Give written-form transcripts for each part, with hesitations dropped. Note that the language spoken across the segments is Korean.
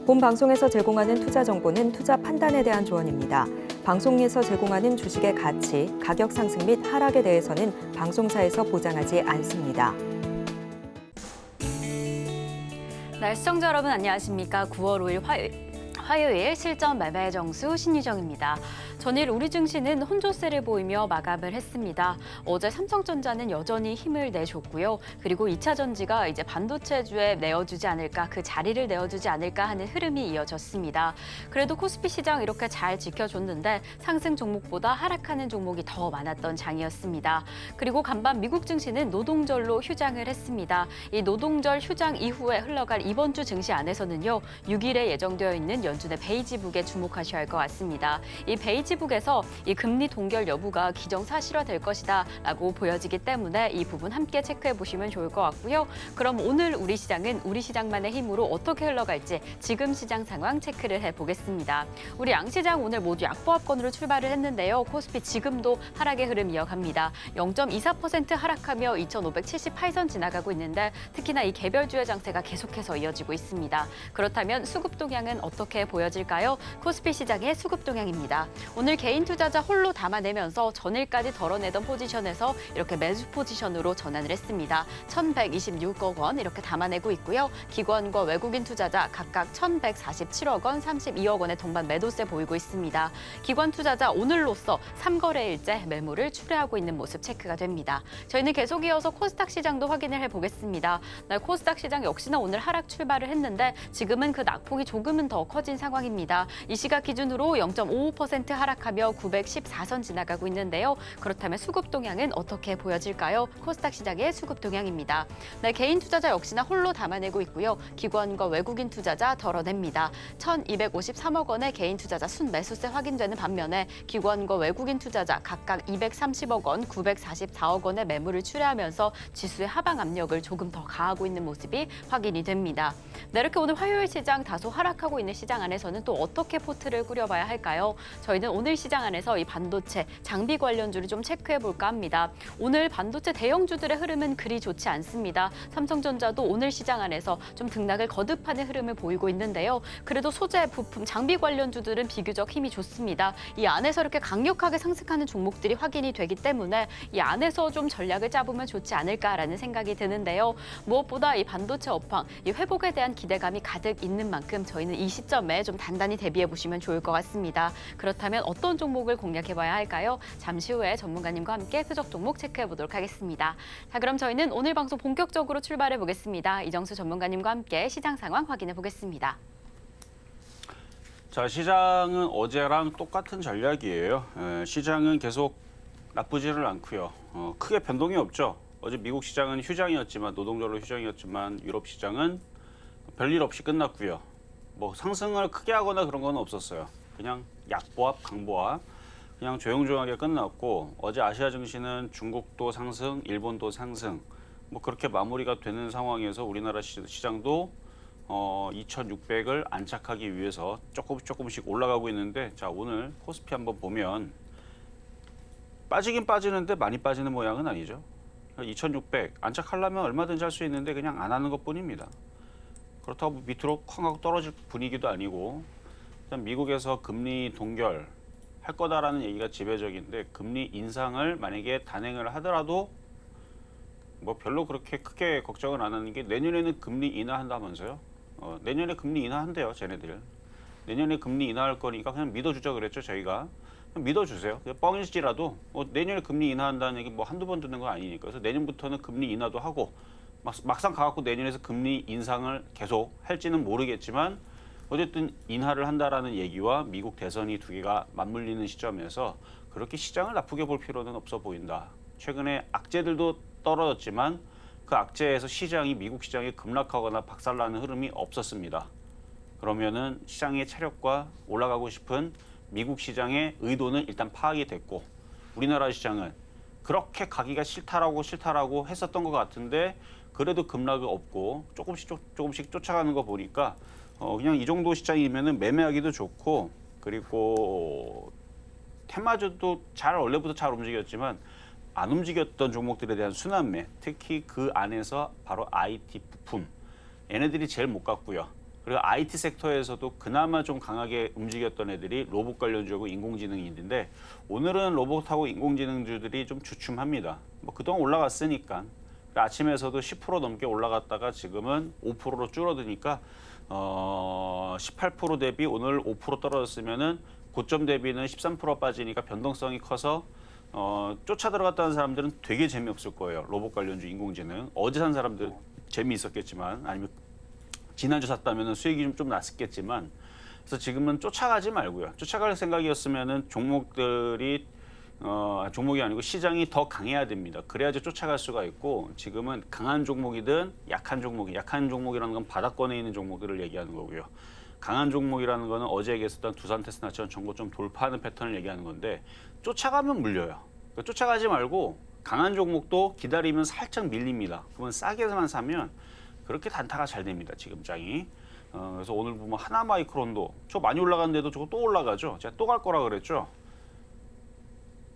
본 방송에서 제공하는 투자 정보는 투자 판단에 대한 조언입니다. 방송에서 제공하는 주식의 가치, 가격 상승 및 하락에 대해서는 방송사에서 보장하지 않습니다. 네, 시청자 여러분 안녕하십니까? 9월 5일 화요일 실전 매매 정수 신유정입니다. 전일 우리 증시는 혼조세를 보이며 마감을 했습니다. 어제 삼성전자는 여전히 힘을 내줬고요. 그리고 2차 전지가 이제 반도체주에 내어주지 않을까, 그 자리를 내어주지 않을까 하는 흐름이 이어졌습니다. 그래도 코스피 시장 이렇게 잘 지켜줬는데 상승 종목보다 하락하는 종목이 더 많았던 장이었습니다. 그리고 간밤 미국 증시는 노동절로 휴장을 했습니다. 이 노동절 휴장 이후에 흘러갈 이번 주 증시 안에서는요, 6일에 예정되어 있는 연준의 베이지북에 주목하셔야 할 것 같습니다. 이 베이지북에서 이 금리 동결 여부가 기정사실화될 것이다라고 보여지기 때문에 이 부분 함께 체크해 보시면 좋을 것 같고요. 그럼 오늘 우리 시장은 우리 시장만의 힘으로 어떻게 흘러갈지 지금 시장 상황 체크를 해보겠습니다. 우리 양시장 오늘 모두 약보합권으로 출발을 했는데요. 코스피 지금도 하락의 흐름 이어갑니다. 0.24% 하락하며 2,578선 지나가고 있는데 특히나 이 개별주의 장세가 계속해서 이어지고 있습니다. 그렇다면 수급 동향은 어떻게 보여질까요? 코스피 시장의 수급 동향입니다. 오늘 개인 투자자 홀로 담아내면서 전일까지 덜어내던 포지션에서 이렇게 매수 포지션으로 전환을 했습니다. 1,126억 원 이렇게 담아내고 있고요. 기관과 외국인 투자자 각각 1,147억 원, 32억 원의 동반 매도세 보이고 있습니다. 기관 투자자 오늘로써 3거래일째 매물을 출회하고 있는 모습 체크가 됩니다. 저희는 계속 이어서 코스닥 시장도 확인을 해보겠습니다. 코스닥 시장 역시나 오늘 하락 출발을 했는데 지금은 그 낙폭이 조금은 더 커진 상황입니다. 이 시각 기준으로 0.55% 하락하며 914선 지나가고 있는데요. 그렇다면 수급 동향은 어떻게 보여질까요? 코스닥 시장의 수급 동향입니다. 네, 개인 투자자 역시나 홀로 담아내고 있고요. 기관과 외국인 투자자 덜어냅니다. 1,253억 원의 개인 투자자 순매수세 확인되는 반면에 기관과 외국인 투자자 각각 230억 원, 944억 원의 매물을 출회하면서 지수의 하방 압력을 조금 더 가하고 있는 모습이 확인이 됩니다. 네, 이렇게 오늘 화요일 시장 다소 하락하고 있는 시장 안에서는 또 어떻게 포트를 꾸려봐야 할까요? 저희는 오늘 시장 안에서 이 반도체, 장비 관련주를 좀 체크해 볼까 합니다. 오늘 반도체 대형주들의 흐름은 그리 좋지 않습니다. 삼성전자도 오늘 시장 안에서 좀 등락을 거듭하는 흐름을 보이고 있는데요. 그래도 소재, 부품, 장비 관련주들은 비교적 힘이 좋습니다. 이 안에서 이렇게 강력하게 상승하는 종목들이 확인이 되기 때문에 이 안에서 좀 전략을 짜보면 좋지 않을까라는 생각이 드는데요. 무엇보다 이 반도체 업황, 이 회복에 대한 기대감이 가득 있는 만큼 저희는 이 시점에 좀 단단히 대비해 보시면 좋을 것 같습니다. 그렇다면 어떤 종목을 공략해봐야 할까요? 잠시 후에 전문가님과 함께 표적 종목 체크해 보도록 하겠습니다. 자, 그럼 저희는 오늘 방송 본격적으로 출발해 보겠습니다. 이정수 전문가님과 함께 시장 상황 확인해 보겠습니다. 자, 시장은 어제랑 똑같은 전략이에요. 시장은 계속 나쁘지는 않고요. 크게 변동이 없죠. 어제 미국 시장은 휴장이었지만 노동절로 휴장이었지만 유럽 시장은 별일 없이 끝났고요. 뭐 상승을 크게 하거나 그런 건 없었어요. 그냥 약보합, 강보합 그냥 조용조용하게 끝났고 어제 아시아 증시는 중국도 상승, 일본도 상승 뭐 그렇게 마무리가 되는 상황에서 우리나라 시장도 2,600을 안착하기 위해서 조금씩 올라가고 있는데 자, 오늘 코스피 한번 보면 빠지긴 빠지는데 많이 빠지는 모양은 아니죠. 2,600 안착하려면 얼마든지 할 수 있는데 그냥 안 하는 것뿐입니다. 그렇다고 밑으로 쾅 하고 떨어질 분위기도 아니고 일단 미국에서 금리 동결 할 거다라는 얘기가 지배적인데 금리 인상을 만약에 단행을 하더라도 뭐 별로 그렇게 크게 걱정을 안 하는 게 내년에는 금리 인하한다면서요. 내년에 금리 인하한대요, 쟤네들. 내년에 금리 인하할 거니까 그냥 믿어주자 그랬죠, 저희가. 그냥 믿어주세요. 뻥일지라도 내년에 금리 인하한다는 얘기 뭐 한두 번 듣는 거 아니니까. 그래서 내년부터는 금리 인하도 하고 막상 가갖고 내년에서 금리 인상을 계속 할지는 모르겠지만 어쨌든 인하를 한다라는 얘기와 미국 대선이 두 개가 맞물리는 시점에서 그렇게 시장을 나쁘게 볼 필요는 없어 보인다. 최근에 악재들도 떨어졌지만 그 악재에서 시장이 미국 시장에 급락하거나 박살나는 흐름이 없었습니다. 그러면은 시장의 체력과 올라가고 싶은 미국 시장의 의도는 일단 파악이 됐고 우리나라 시장은 그렇게 가기가 싫다라고 했었던 것 같은데 그래도 급락이 없고 조금씩 쫓아가는 거 보니까 그냥 이 정도 시장이면은 매매하기도 좋고 그리고 테마주도 원래부터 잘 움직였지만 안 움직였던 종목들에 대한 순환매, 특히 그 안에서 바로 IT 부품 얘네들이 제일 못 갔고요. 그리고 IT 섹터에서도 그나마 좀 강하게 움직였던 애들이 로봇 관련주하고 인공지능인데 오늘은 로봇하고 인공지능주들이 좀 주춤합니다. 뭐 그동안 올라갔으니까 아침에서도 10% 넘게 올라갔다가 지금은 5%로 줄어드니까 18% 대비 오늘 5% 떨어졌으면은 고점 대비는 13% 빠지니까 변동성이 커서 쫓아 들어갔다는 사람들은 되게 재미없을 거예요. 로봇 관련주 인공지능. 어제 산 사람들 재미있었겠지만 아니면 지난주 샀다면 수익이 좀 났겠지만 그래서 지금은 쫓아가지 말고요. 쫓아갈 생각이었으면은 종목들이 종목이 아니고 시장이 더 강해야 됩니다. 그래야지 쫓아갈 수가 있고 지금은 강한 종목이든 약한 종목이라는 건 바닥권에 있는 종목들을 얘기하는 거고요. 강한 종목이라는 거는 어제 얘기했었던 두산 테스나처럼 전고점 돌파하는 패턴을 얘기하는 건데 쫓아가면 물려요. 그러니까 쫓아가지 말고 강한 종목도 기다리면 살짝 밀립니다. 그러면 싸게만 사면 그렇게 단타가 잘 됩니다. 지금 장이. 그래서 오늘 보면 하나마이크론도 저 많이 올라갔는데도 저거 또 올라가죠. 제가 또 갈 거라 그랬죠.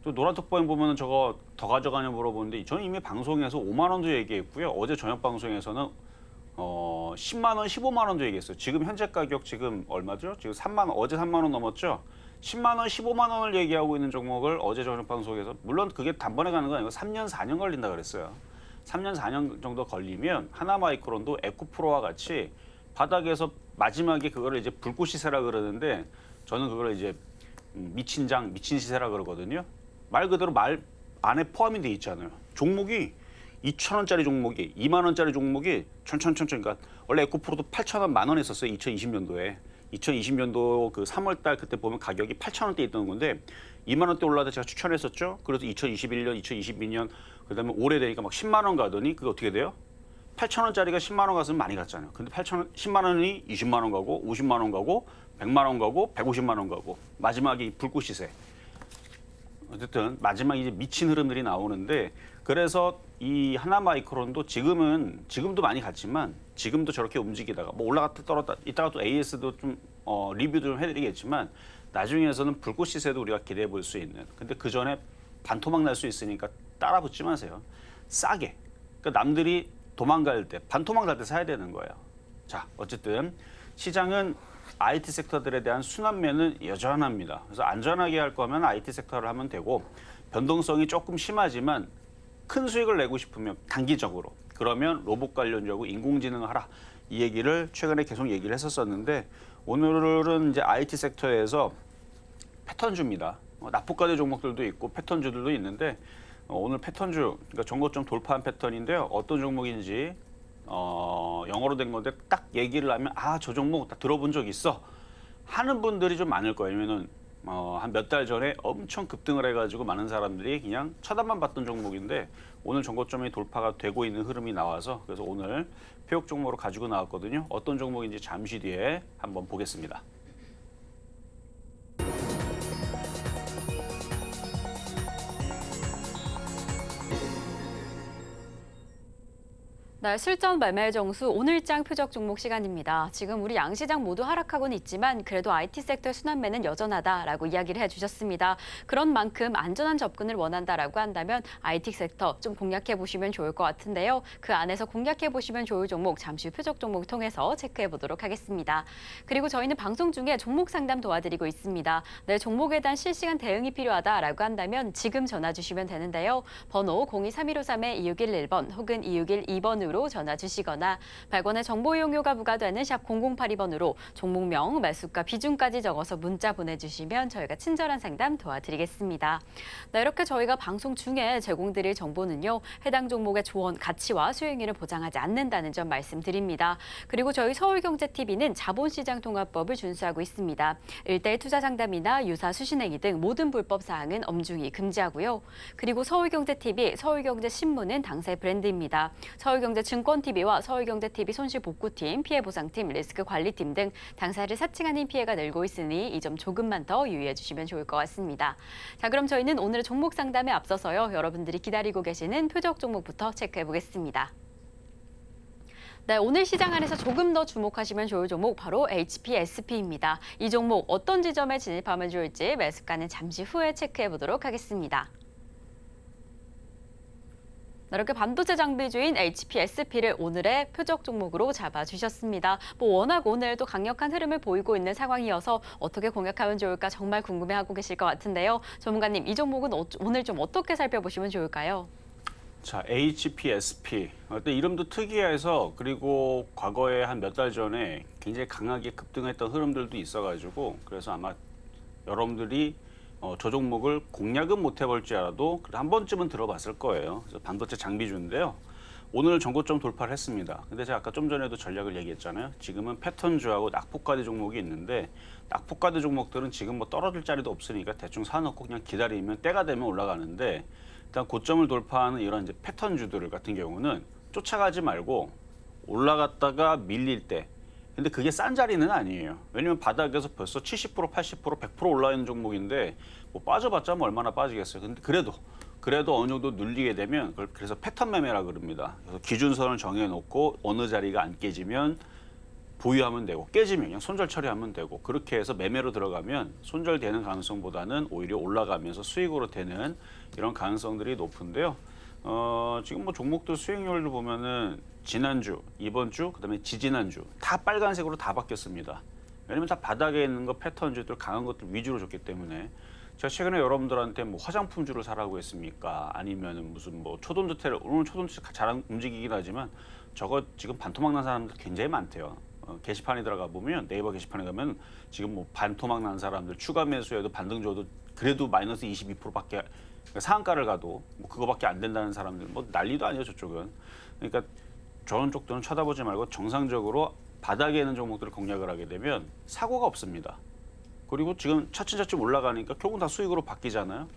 저 노란톡방에 보면 저거 더 가져가냐 물어보는데 저는 이미 방송에서 5만 원도 얘기했고요. 어제 저녁 방송에서는 10만 원, 15만 원도 얘기했어요. 지금 현재 가격 지금 얼마죠? 지금 3만 원, 어제 3만 원 넘었죠? 10만 원, 15만 원을 얘기하고 있는 종목을 어제 저녁 방송에서 물론 그게 단번에 가는 건 아니고 3년, 4년 걸린다 그랬어요. 3년, 4년 정도 걸리면 하나마이크론도 에코프로와 같이 바닥에서 마지막에 그거를 이제 불꽃 시세라 그러는데 저는 그걸 이제 미친 시세라 그러거든요. 말 그대로 말 안에 포함이 돼 있잖아요. 종목이 2,000원짜리 종목이 2만 원짜리 종목이 천천히 그러니까 원래 에코프로도 8,000원 만 원 했었어요. 2020년도에. 2020년도 그 3월 달 그때 보면 가격이 8,000원대 있던 건데 2만 원대 올라다 제가 추천했었죠. 그래서 2021년, 2022년 그다음에 올해 되니까 막 10만 원 가더니 그게 어떻게 돼요? 8,000원짜리가 10만 원 갔으면 많이 갔잖아요. 근데 10만 원이 20만 원 가고 50만 원 가고 100만 원 가고 150만 원 가고 마지막에 불꽃 시세. 어쨌든 마지막 이제 미친 흐름들이 나오는데 그래서 이 하나마이크론도 지금도 많이 갔지만 지금도 저렇게 움직이다가 뭐 올라갔다 떨어졌다 이따가 또 AS도 좀 리뷰도 좀 해드리겠지만 나중에서는 불꽃 시세도 우리가 기대해 볼 수 있는 근데 그 전에 반토막 날 수 있으니까 따라 붙지 마세요. 싸게. 그러니까 남들이 도망갈 때 반토막 날 때 사야 되는 거예요. 자 어쨌든 시장은 IT 섹터들에 대한 순환매는 여전합니다. 그래서 안전하게 할 거면 IT 섹터를 하면 되고 변동성이 조금 심하지만 큰 수익을 내고 싶으면 단기적으로 그러면 로봇 관련주하고 인공지능을 하라 이 얘기를 최근에 계속 얘기를 했었었는데 오늘은 이제 IT 섹터에서 패턴주입니다. 납부가대 종목들도 있고 패턴주들도 있는데 오늘 패턴주 그러니까 전고점 돌파한 패턴인데요. 어떤 종목인지 영어로 된 건데 딱 얘기를 하면 아 저 종목 딱 들어본 적 있어 하는 분들이 좀 많을 거예요. 왜냐면 한 몇 달 전에 엄청 급등을 해가지고 많은 사람들이 그냥 쳐다만 봤던 종목인데 오늘 전고점이 돌파가 되고 있는 흐름이 나와서 그래서 오늘 표역 종목으로 가지고 나왔거든요. 어떤 종목인지 잠시 뒤에 한번 보겠습니다. 네, 실전 매매 정수 오늘장 표적 종목 시간입니다. 지금 우리 양시장 모두 하락하고는 있지만 그래도 IT 섹터의 순환매는 여전하다라고 이야기를 해주셨습니다. 그런 만큼 안전한 접근을 원한다라고 한다면 IT 섹터 좀 공략해 보시면 좋을 것 같은데요. 그 안에서 공략해 보시면 좋을 종목 잠시 후 표적 종목 통해서 체크해 보도록 하겠습니다. 그리고 저희는 방송 중에 종목 상담 도와드리고 있습니다. 네, 종목에 대한 실시간 대응이 필요하다라고 한다면 지금 전화 주시면 되는데요. 번호 023153-2611번 혹은 2612번으로 전화 주시거나 100원의 정보 이용료가 부과되는 샵 0082번으로 종목명, 매수가, 비중까지 적어서 문자 보내주시면 저희가 친절한 상담 도와드리겠습니다. 네, 이렇게 저희가 방송 중에 제공드릴 정보는요. 해당 종목의 조언, 가치와 수익률을 보장하지 않는다는 점 말씀드립니다. 그리고 저희 서울경제TV는 자본시장통합법을 준수하고 있습니다. 1:1 투자 상담이나 유사 수신행위 등 모든 불법 사항은 엄중히 금지하고요. 그리고 서울경제TV, 서울경제신문은 당사의 브랜드입니다. 서울경제증권TV와 서울경제TV 손실복구팀, 피해보상팀, 리스크관리팀 등 당사를 사칭하는 피해가 늘고 있으니 이 점 조금만 더 유의해 주시면 좋을 것 같습니다. 자, 그럼 저희는 오늘의 종목 상담에 앞서서요. 여러분들이 기다리고 계시는 표적 종목부터 체크해 보겠습니다. 네, 오늘 시장 안에서 조금 더 주목하시면 좋을 종목 바로 HPSP입니다. 이 종목 어떤 지점에 진입하면 좋을지 매수가는 잠시 후에 체크해 보도록 하겠습니다. 이렇게 반도체 장비주인 HPSP를 오늘의 표적 종목으로 잡아주셨습니다. 워낙 오늘 또 강력한 흐름을 보이고 있는 상황이어서 어떻게 공략하면 좋을까 정말 궁금해하고 계실 것 같은데요. 전문가님, 이 종목은 오늘 좀 어떻게 살펴보시면 좋을까요? 자, HPSP. 일단 이름도 특이해서 그리고 과거에 한 몇 달 전에 굉장히 강하게 급등했던 흐름들도 있어가지고 그래서 아마 여러분들이 저 종목을 공략은 못 해볼지 알아도 한 번쯤은 들어봤을 거예요. 그래서 반도체 장비주인데요. 오늘 전고점 돌파를 했습니다. 근데 제가 아까 좀 전에도 전략을 얘기했잖아요. 지금은 패턴주하고 낙폭과대 종목이 있는데 낙폭과대 종목들은 지금 뭐 떨어질 자리도 없으니까 대충 사놓고 그냥 기다리면 때가 되면 올라가는데 일단 고점을 돌파하는 이런 이제 패턴주들 같은 경우는 쫓아가지 말고 올라갔다가 밀릴 때 근데 그게 싼 자리는 아니에요. 왜냐면 바닥에서 벌써 70%, 80%, 100% 올라 있는 종목인데 뭐 빠져봤자 뭐 얼마나 빠지겠어요. 근데 그래도 어느 정도 눌리게 되면 그걸 그래서 패턴 매매라 그럽니다. 그래서 기준선을 정해놓고 어느 자리가 안 깨지면 보유하면 되고 깨지면 그냥 손절 처리하면 되고 그렇게 해서 매매로 들어가면 손절되는 가능성보다는 오히려 올라가면서 수익으로 되는 이런 가능성들이 높은데요. 지금 뭐 종목들 수익률도 보면은 지난주, 이번 주, 그다음에 지지난주 다 빨간색으로 다 바뀌었습니다. 왜냐면 다 바닥에 있는 거 패턴주들 강한 것들 위주로 줬기 때문에 제가 최근에 여러분들한테 뭐 화장품주를 사라고 했습니까? 아니면은 무슨 뭐 초돈주택을 오늘 초돈주택 잘 움직이긴 하지만 저거 지금 반토막 난 사람들 굉장히 많대요. 게시판에 들어가 보면 네이버 게시판에 가면 지금 뭐 반토막 난 사람들 추가 매수해도 반등 줘도 그래도 마이너스 22%밖에 그러니까 상한가를 가도 뭐 그거밖에 안 된다는 사람들 뭐 난리도 아니에요 저쪽은. 그러니까 저런 쪽들은 쳐다보지 말고 정상적으로 바닥에 있는 종목들을 공략을 하게 되면 사고가 없습니다. 그리고 지금 차츰차츰 올라가니까 결국 다 수익으로 바뀌잖아요.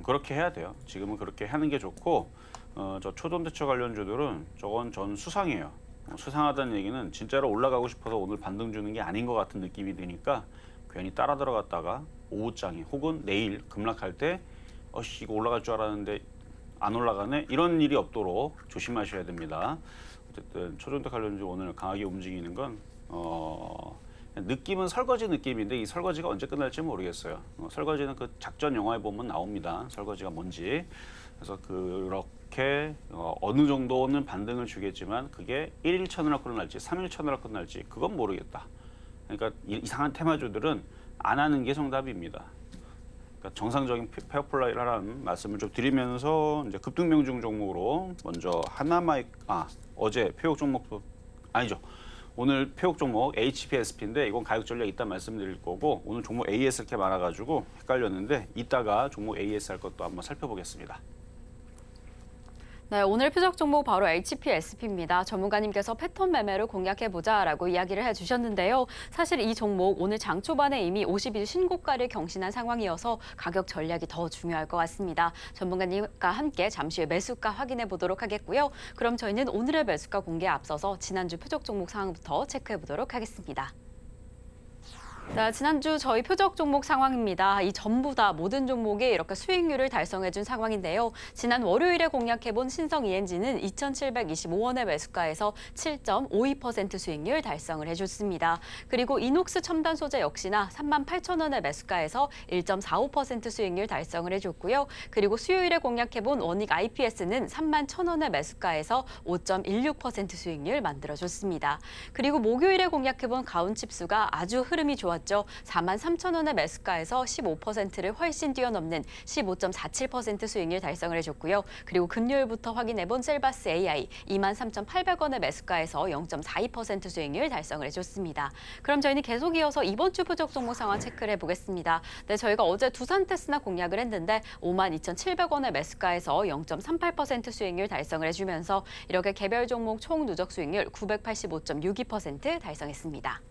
그렇게 해야 돼요. 지금은 그렇게 하는 게 좋고 저 초돈대처 관련주들은 저건 전 수상해요. 수상하다는 얘기는 진짜로 올라가고 싶어서 오늘 반등 주는 게 아닌 것 같은 느낌이 드니까 괜히 따라 들어갔다가 오후장에 혹은 내일 급락할 때 이거 올라갈 줄 알았는데 안 올라가네 이런 일이 없도록 조심하셔야 됩니다. 어쨌든 초전대 관련주 오늘 강하게 움직이는 건 느낌은 설거지 느낌인데 이 설거지가 언제 끝날지 모르겠어요. 설거지는 그 작전 영화에 보면 나옵니다. 설거지가 뭔지. 그래서 그렇게 어느 정도는 반등을 주겠지만 그게 1일 천으로 끝날지 3일 천으로 끝날지 그건 모르겠다. 그러니까 이상한 테마주들은 안 하는 게 정답입니다. 그러니까 정상적인 페어플레이를 하라는 말씀을 좀 드리면서 이제 급등명중 종목으로 먼저 어제 표적 종목도 아니죠. 오늘 표적 종목 HPSP인데 이건 가격 전략 이따 말씀드릴 거고 오늘 종목 AS 이렇게 많아가지고 헷갈렸는데 이따가 종목 AS 할 것도 한번 살펴보겠습니다. 네, 오늘 표적 종목 바로 HPSP입니다. 전문가님께서 패턴 매매를 공략해보자라고 이야기를 해주셨는데요. 사실 이 종목 오늘 장 초반에 이미 50일 신고가를 경신한 상황이어서 가격 전략이 더 중요할 것 같습니다. 전문가님과 함께 잠시 후에 매수가 확인해 보도록 하겠고요. 그럼 저희는 오늘의 매수가 공개에 앞서서 지난주 표적 종목 상황부터 체크해 보도록 하겠습니다. 네, 지난주 저희 표적 종목 상황입니다. 이 전부 다 모든 종목이 이렇게 수익률을 달성해준 상황인데요. 지난 월요일에 공략해본 신성 ENG는 2,725원의 매수가에서 7.52% 수익률 달성을 해줬습니다. 그리고 이녹스 첨단 소재 역시나 38,000원의 매수가에서 1.45% 수익률 달성을 해줬고요. 그리고 수요일에 공략해본 원익 IPS는 31,000원의 매수가에서 5.16% 수익률 만들어줬습니다. 그리고 목요일에 공략해본 가온칩스가 아주 흐름이 좋았죠. 43,000원의 매수가에서 15%를 훨씬 뛰어넘는 15.47% 수익률 달성을 해줬고요. 그리고 금요일부터 확인해본 셀바스 AI 23,800원의 매수가에서 0.42% 수익률 달성을 해줬습니다. 그럼 저희는 계속 이어서 이번 주 표적 종목 상황 체크를 해보겠습니다. 네, 저희가 어제 두산테스나 공략을 했는데 52,700원의 매수가에서 0.38% 수익률 달성을 해주면서 이렇게 개별 종목 총 누적 수익률 985.62% 달성했습니다.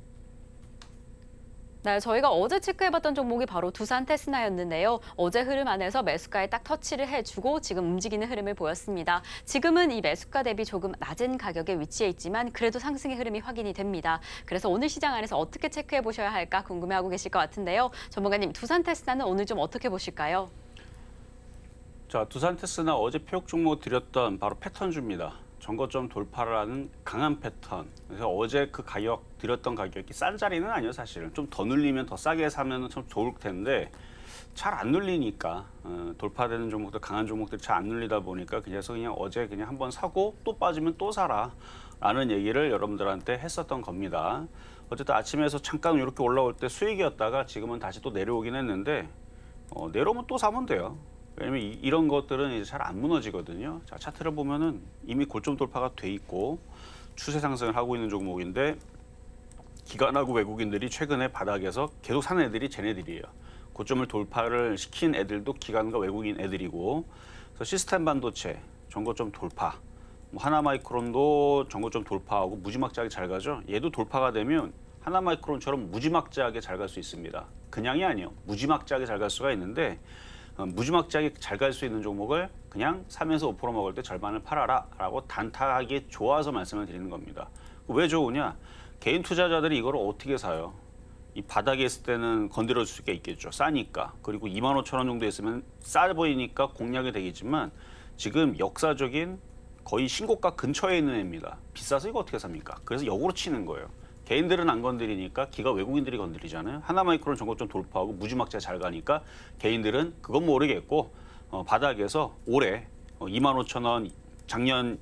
네, 저희가 어제 체크해봤던 종목이 바로 두산테스나였는데요. 어제 흐름 안에서 매수가에 딱 터치를 해주고 지금 움직이는 흐름을 보였습니다. 지금은 이 매수가 대비 조금 낮은 가격에 위치해 있지만 그래도 상승의 흐름이 확인이 됩니다. 그래서 오늘 시장 안에서 어떻게 체크해 보셔야 할까 궁금해하고 계실 것 같은데요. 전문가님, 두산테스나는 오늘 좀 어떻게 보실까요? 자, 두산테스나 어제 표적 종목 드렸던 바로 패턴주입니다. 전고점 돌파를 하는 강한 패턴. 그래서 어제 그 가격 드렸던 가격이 싼 자리는 아니에요, 사실은. 좀 더 늘리면 더 싸게 사면 참 좋을 텐데 잘 안 눌리니까 돌파되는 종목들, 강한 종목들 잘 안 눌리다 보니까 그래서 그냥 어제 그냥 한번 사고 또 빠지면 또 사라라는 얘기를 여러분들한테 했었던 겁니다. 어쨌든 아침에서 잠깐 이렇게 올라올 때 수익이었다가 지금은 다시 또 내려오긴 했는데 내려오면 또 사면 돼요. 왜냐면 이런 것들은 이제 잘 안 무너지거든요. 자, 차트를 보면은 이미 고점 돌파가 돼 있고 추세 상승을 하고 있는 종목인데 기관하고 외국인들이 최근에 바닥에서 계속 사는 애들이 쟤네들이에요. 고점을 돌파를 시킨 애들도 기관과 외국인 애들이고, 그래서 시스템 반도체 전고점 돌파, 뭐 하나마이크론도 전고점 돌파하고 무지막지하게 잘 가죠. 얘도 돌파가 되면 하나마이크론처럼 무지막지하게 잘 갈 수 있습니다. 그냥이 아니에요. 무지막지하게 잘 갈 수가 있는데 무지막지하게 잘 갈 수 있는 종목을 그냥 사면서 5% 먹을 때 절반을 팔아라라고 단타하게 좋아서 말씀을 드리는 겁니다. 왜 좋으냐? 개인 투자자들이 이걸 어떻게 사요? 이 바닥에 있을 때는 건드려 줄 수가 있겠죠. 싸니까. 그리고 25,000원 정도 있으면 싸 보이니까 공략이 되겠지만 지금 역사적인 거의 신고가 근처에 있는 애입니다. 비싸서 이거 어떻게 삽니까? 그래서 역으로 치는 거예요. 개인들은 안 건드리니까 기가 외국인들이 건드리잖아요. 하나마이크론 전고점 돌파하고 무지막지가 잘 가니까 개인들은 그건 모르겠고 바닥에서 올해 25,000원 작년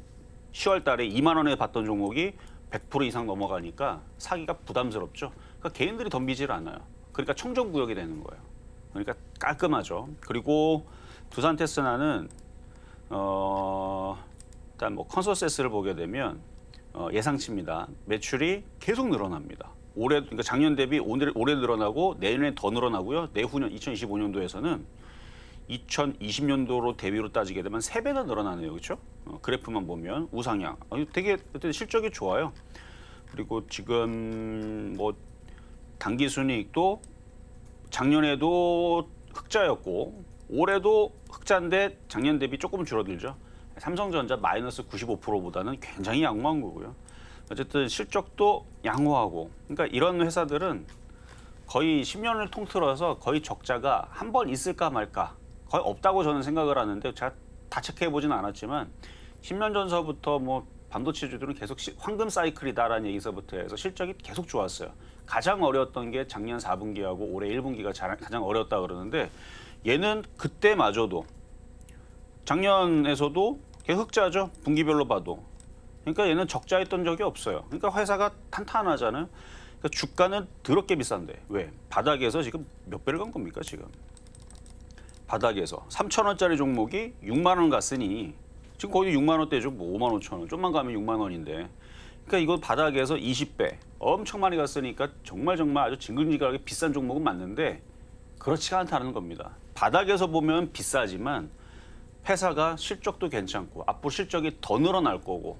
10월 달에 2만 원에 봤던 종목이 100% 이상 넘어가니까 사기가 부담스럽죠. 그러니까 개인들이 덤비질 않아요. 그러니까 청정구역이 되는 거예요. 그러니까 깔끔하죠. 그리고 두산테스나는 일단 뭐 컨센서스를 보게 되면 예상치입니다. 매출이 계속 늘어납니다. 올해 그러니까 작년 대비 올해 늘어나고 내년에 더 늘어나고요. 내후년 2025년도에서는 2020년도로 대비로 따지게 되면 3배나 늘어나네요. 그렇죠? 그래프만 보면 우상향. 되게 실적이 좋아요. 그리고 지금 뭐 당기 순이익도 작년에도 흑자였고 올해도 흑자인데 작년 대비 조금 줄어들죠. 삼성전자 마이너스 95%보다는 굉장히 양호한 거고요. 어쨌든 실적도 양호하고, 그러니까 이런 회사들은 거의 10년을 통틀어서 거의 적자가 한 번 있을까 말까 거의 없다고 저는 생각을 하는데 제가 다 체크해 보지는 않았지만 10년 전서부터 뭐 반도체주들은 계속 황금 사이클이다라는 얘기서부터 해서 실적이 계속 좋았어요. 가장 어려웠던 게 작년 4분기하고 올해 1분기가 가장 어려웠다 그러는데 얘는 그때마저도 작년에서도 계속 흑자죠. 분기별로 봐도. 그러니까 얘는 적자했던 적이 없어요. 그러니까 회사가 탄탄하잖아요. 그러니까 주가는 더럽게 비싼데 왜? 바닥에서 지금 몇 배를 간 겁니까 지금? 바닥에서 3,000원짜리 종목이 6만 원 갔으니 지금 거의 6만 원대죠. 뭐 5만 5천 원. 좀만 가면 6만 원인데. 그러니까 이거 바닥에서 20배 엄청 많이 갔으니까 정말 아주 징글징글하게 비싼 종목은 맞는데 그렇지가 않다는 겁니다. 바닥에서 보면 비싸지만 회사가 실적도 괜찮고 앞으로 실적이 더 늘어날 거고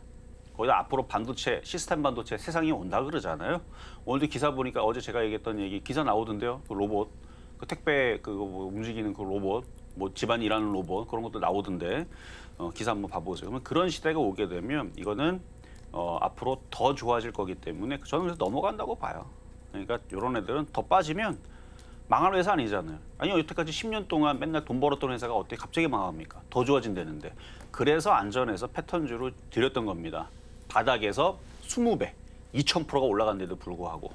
거기다 앞으로 반도체, 시스템 반도체 세상이 온다 그러잖아요. 오늘도 기사 보니까 어제 제가 얘기했던 얘기 기사 나오던데요. 그 로봇, 그 택배 뭐 움직이는 그 로봇, 뭐 집안 일하는 로봇 그런 것도 나오던데 기사 한번 봐보세요. 그러면 그런 시대가 오게 되면 이거는 앞으로 더 좋아질 거기 때문에 저는 그래서 넘어간다고 봐요. 그러니까 이런 애들은 더 빠지면 망할 회사 아니잖아요. 아니 여태까지 10년 동안 맨날 돈 벌었던 회사가 어떻게 갑자기 망합니까? 더 좋아진다는데. 그래서 안전해서 패턴주로 드렸던 겁니다. 바닥에서 20배, 2,000%가 올라간데도 불구하고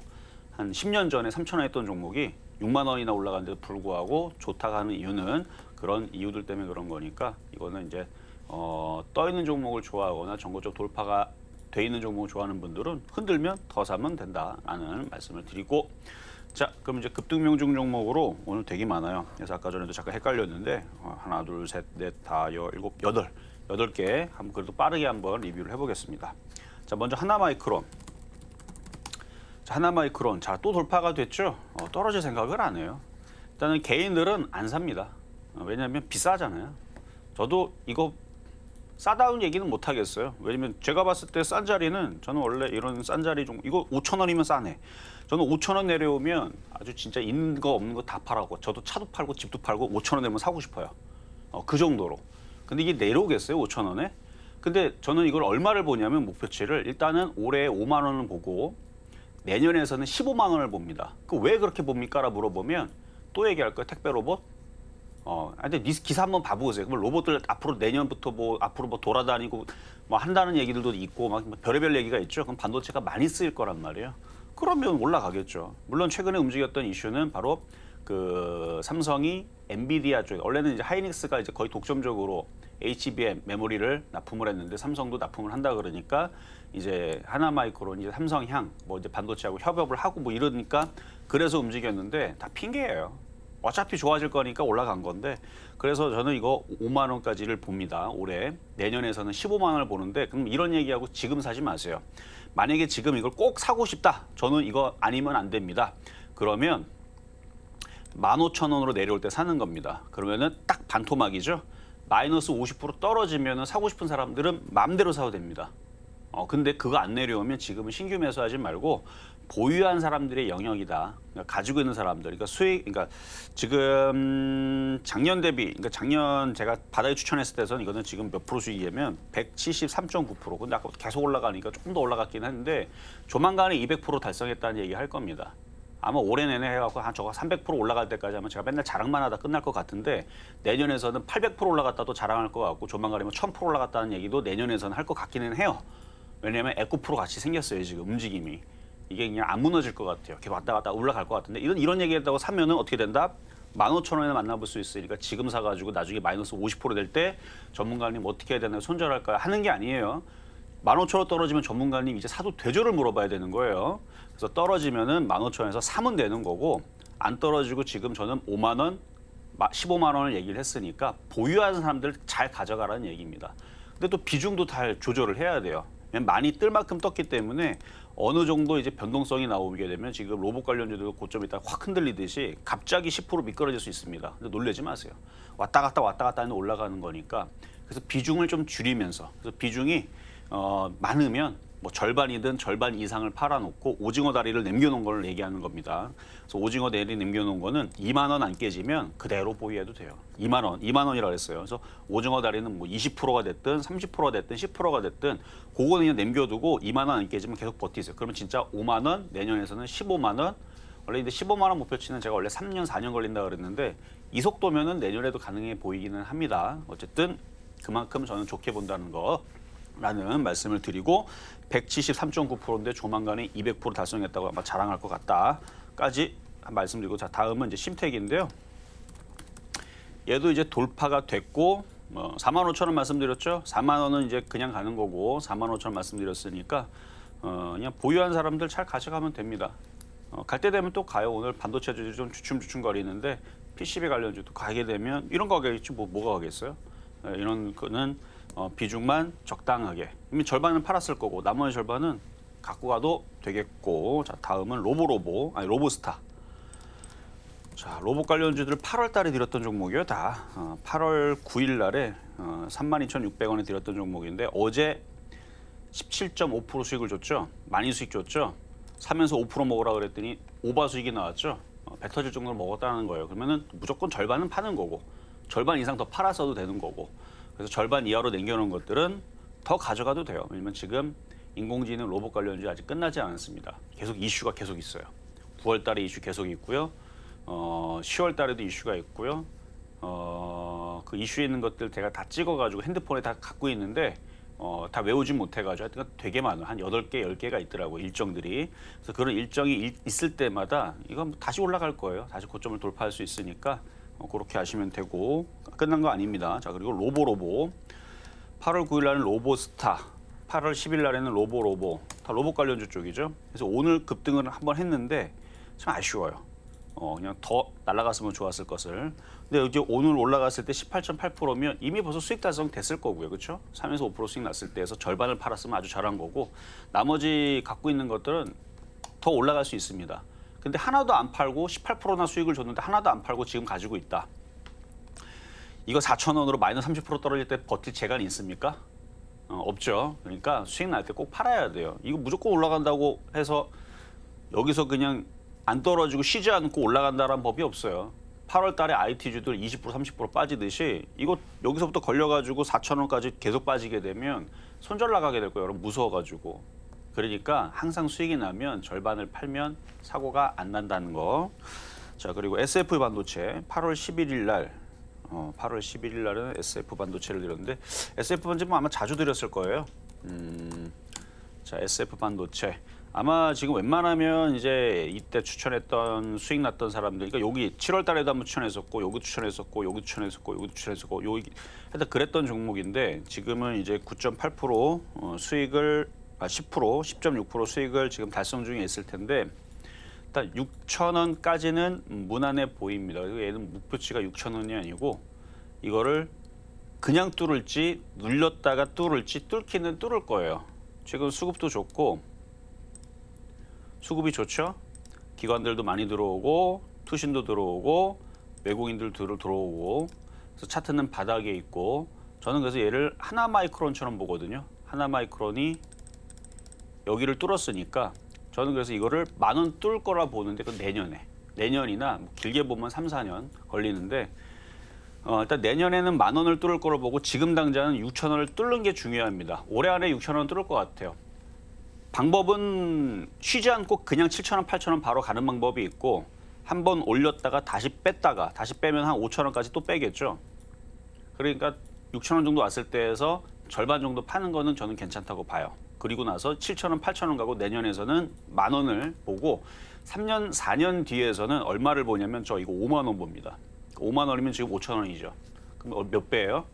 한 10년 전에 3,000원 했던 종목이 6만 원이나 올라간데도 불구하고 좋다고 하는 이유는 그런 이유들 때문에 그런 거니까 이거는 이제 떠 있는 종목을 좋아하거나 전고적 돌파가 돼 있는 종목을 좋아하는 분들은 흔들면 더 사면 된다라는 말씀을 드리고, 자, 그럼 이제 급등명중 종목으로 오늘 되게 많아요. 그래서 아까 전에도 잠깐 헷갈렸는데 하나, 둘, 셋, 넷, 다, 일곱, 여덟 개 한번 그래도 빠르게 한번 리뷰를 해보겠습니다. 자, 먼저 하나마이크론. 자, 하나마이크론. 자, 또 돌파가 됐죠. 떨어질 생각을 안 해요. 일단은 개인들은 안 삽니다. 왜냐하면 비싸잖아요. 저도 이거 싸다운 얘기는 못 하겠어요. 왜냐면 제가 봤을 때 싼 자리는 저는 원래 이런 싼 자리 종 이거 5,000원이면 싸네. 저는 5,000원 내려오면 아주 진짜 있는 거 없는 거 다 팔아고 저도 차도 팔고 집도 팔고 5,000원 되면 사고 싶어요. 그 정도로. 근데 이게 내려오겠어요 5,000원에? 근데 저는 이걸 얼마를 보냐면 목표치를 일단은 올해 5만 원을 보고 내년에서는 15만 원을 봅니다. 그 왜 그렇게 봅니까? 라 물어보면 또 얘기할 거예요. 택배 로봇? 근데 기사 한번 봐보세요. 그럼 로봇들 앞으로 내년부터 뭐 앞으로 뭐 돌아다니고 뭐 한다는 얘기들도 있고 막 별의별 얘기가 있죠. 그럼 반도체가 많이 쓰일 거란 말이에요. 그러면 올라가겠죠. 물론 최근에 움직였던 이슈는 바로 그 삼성이 엔비디아 쪽 원래는 이제 하이닉스가 이제 거의 독점적으로 HBM 메모리를 납품을 했는데 삼성도 납품을 한다 그러니까 이제 하나마이크론 이제 삼성향 뭐 이제 반도체하고 협업을 하고 뭐 이러니까 그래서 움직였는데 다 핑계예요. 어차피 좋아질 거니까 올라간 건데 그래서 저는 이거 5만 원까지를 봅니다. 올해 내년에서는 15만 원을 보는데 그럼 이런 얘기하고 지금 사지 마세요. 만약에 지금 이걸 꼭 사고 싶다. 저는 이거 아니면 안 됩니다. 그러면 15,000원으로 내려올 때 사는 겁니다. 그러면은 딱 반토막이죠. 마이너스 50% 떨어지면 사고 싶은 사람들은 마음대로 사도 됩니다. 근데 그거 안 내려오면 지금은 신규 매수하지 말고 보유한 사람들의 영역이다. 그러니까 가지고 있는 사람들, 그러니까 그러니까 지금 작년 대비, 그러니까 작년 제가 바닥에 추천했을 때선 이거는 지금 몇 프로 수익이냐면 173.9%. 근데 아까 계속 올라가니까 조금 더 올라갔긴 했는데 조만간에 200% 달성했다는 얘기 할 겁니다. 아마 올해 내내 해갖고 저거 300% 올라갈 때까지 하면 제가 맨날 자랑만 하다 끝날 것 같은데 내년에서는 800% 올라갔다도 자랑할 것 같고 조만간이면 1000% 올라갔다는 얘기도 내년에서는 할 것 같기는 해요. 왜냐하면 에코프로 같이 생겼어요. 지금 움직임이. 이게 그냥 안 무너질 것 같아요. 이렇게 왔다 갔다 올라갈 것 같은데 이런 얘기했다고 사면은 어떻게 된다? 15,000원에 만나볼 수 있으니까 지금 사가지고 나중에 마이너스 50% 될 때 전문가님 어떻게 해야 되나요? 손절할까요? 하는 게 아니에요. 15,000원 떨어지면 전문가님 이제 사도 되죠를 물어봐야 되는 거예요. 그래서 떨어지면은 15,000원에서 사면 되는 거고 안 떨어지고 지금 저는 5만 원, 15만 원을 얘기를 했으니까 보유하는 사람들 잘 가져가라는 얘기입니다. 근데 또 비중도 잘 조절을 해야 돼요. 많이 뜰 만큼 떴기 때문에 어느 정도 이제 변동성이 나오게 되면 지금 로봇 관련주도 고점이 있다가 확 흔들리듯이 갑자기 10% 미끄러질 수 있습니다. 근데 놀라지 마세요. 왔다 갔다 하는 올라가는 거니까 그래서 비중을 좀 줄이면서 그래서 비중이 많으면 뭐 절반이든 절반 이상을 팔아놓고 오징어 다리를 남겨놓은 걸 얘기하는 겁니다. 그래서 오징어 다리 남겨놓은 거는 2만 원 안 깨지면 그대로 보유해도 돼요. 2만 원이라고 그랬어요. 그래서 오징어 다리는 뭐 20%가 됐든 30%가 됐든 10%가 됐든 그거는 그냥 남겨두고 2만 원 안 깨지면 계속 버티세요. 그러면 진짜 5만 원, 내년에서는 15만 원. 원래 근데 15만 원 목표치는 제가 원래 3년, 4년 걸린다 그랬는데 이 속도면은 내년에도 가능해 보이기는 합니다. 어쨌든 그만큼 저는 좋게 본다는 거. 라는 말씀을 드리고 173.9%인데 조만간에 200% 달성했다고 아마 자랑할 것 같다까지 말씀드리고 자 다음은 이제 심택인데요. 얘도 이제 돌파가 됐고 45,000원 말씀드렸죠. 4만 원은 이제 그냥 가는 거고 45,000원 말씀드렸으니까 그냥 보유한 사람들 잘 가져가면 됩니다. 갈 때 되면 또 가요. 오늘 반도체주도 좀 주춤주춤거리는데 PCB 관련주도 가게 되면 이런 거 가겠지 뭐가 가겠어요. 이런 거는 비중만 적당하게 이미 절반은 팔았을 거고 나머지 절반은 갖고 가도 되겠고 자 다음은 로보스타 자 로봇 관련주들 8월 달에 드렸던 종목이요 다 8월 9일 날에 32,600원에 드렸던 종목인데 어제 17.5% 수익을 줬죠. 많이 수익 줬죠. 사면서 5% 먹으라 그랬더니 오바 수익이 나왔죠. 배 터질 정도로 먹었다는 거예요. 그러면은 무조건 절반은 파는 거고 절반 이상 더 팔았어도 되는 거고 그래서 절반 이하로 남겨놓은 것들은 더 가져가도 돼요. 왜냐면 지금 인공지능 로봇 관련주 아직 끝나지 않았습니다. 계속 이슈가 계속 있어요. 9월 달에 이슈 계속 있고요. 10월 달에도 이슈가 있고요. 그 이슈에 있는 것들 제가 다 찍어가지고 핸드폰에 다 갖고 있는데 다 외우진 못해가지고 하여튼 되게 많아요. 한 8개, 10개가 있더라고요. 일정들이. 그래서 그런 일정이 있을 때마다 이건 다시 올라갈 거예요. 다시 고점을 돌파할 수 있으니까 그렇게 하시면 되고 끝난 거 아닙니다. 자 그리고 로보 8월 9일 날은 로보스타 8월 10일 날에는 로보 다 로봇 관련주 쪽이죠. 그래서 오늘 급등을 한번 했는데 참 아쉬워요. 그냥 더 날아갔으면 좋았을 것을. 근데 이제 오늘 올라갔을 때 18.8%면 이미 벌써 수익 달성 됐을 거고요. 그렇죠? 3에서 5% 수익 났을 때에서 절반을 팔았으면 아주 잘한 거고 나머지 갖고 있는 것들은 더 올라갈 수 있습니다. 근데 하나도 안 팔고 18%나 수익을 줬는데 하나도 안 팔고 지금 가지고 있다. 이거 4,000원으로 마이너스 30% 떨어질 때 버틸 재간이 있습니까? 없죠. 그러니까 수익 날 때 꼭 팔아야 돼요. 이거 무조건 올라간다고 해서 여기서 그냥 안 떨어지고 쉬지 않고 올라간다는 법이 없어요. 8월 달에 IT주들 20% 30% 빠지듯이 이거 여기서부터 걸려가지고 4,000원까지 계속 빠지게 되면 손절 나가게 될 거예요. 여러분 무서워가지고. 그러니까 항상 수익이 나면 절반을 팔면 사고가 안 난다는 거. 자 그리고 SF 반도체 8월 11일 날 8월 11일 날은 SF 반도체를 드렸는데 SF 반도체 아마 자주 드렸을 거예요. 자 SF 반도체 아마 지금 웬만하면 이제 이때 추천했던 수익 났던 사람들, 그러니까 여기 7월 달에도 한번 추천했었고, 여기 추천했었고, 여기 추천했었고, 여기 추천했었고, 여기 하여튼 그랬던 종목인데 지금은 이제 9.8% 수익을 10%, 10.6% 수익을 지금 달성 중에 있을 텐데 일단 6,000원까지는 무난해 보입니다. 그리고 얘는 목표치가 6,000원이 아니고 이거를 그냥 뚫을지 눌렸다가 뚫을지 뚫기는 뚫을 거예요. 지금 수급도 좋고 수급이 좋죠. 기관들도 많이 들어오고 투신도 들어오고 외국인들 들어오고 그래서 차트는 바닥에 있고 저는 그래서 얘를 하나 마이크론처럼 보거든요. 하나 마이크론이 여기를 뚫었으니까 저는 그래서 이거를 10,000원 뚫을 거라 보는데 그건 내년이나 뭐 길게 보면 3, 4년 걸리는데 일단 내년에는 10,000원을 뚫을 거로 보고 지금 당장은 6,000원을 뚫는 게 중요합니다. 올해 안에 6,000원 뚫을 것 같아요. 방법은 쉬지 않고 그냥 7,000원, 8,000원 바로 가는 방법이 있고 한번 올렸다가 다시 뺐다가 다시 빼면 한 5,000원까지 또 빼겠죠. 그러니까 6,000원 정도 왔을 때에서 절반 정도 파는 거는 저는 괜찮다고 봐요. 그리고 나서 7,000원, 8,000원 가고 내년에서는 10,000원을 보고 3년, 4년 뒤에서는 얼마를 보냐면 저 이거 5만 원 봅니다. 5만 원이면 지금 5,000원이죠. 그럼 몇 배예요?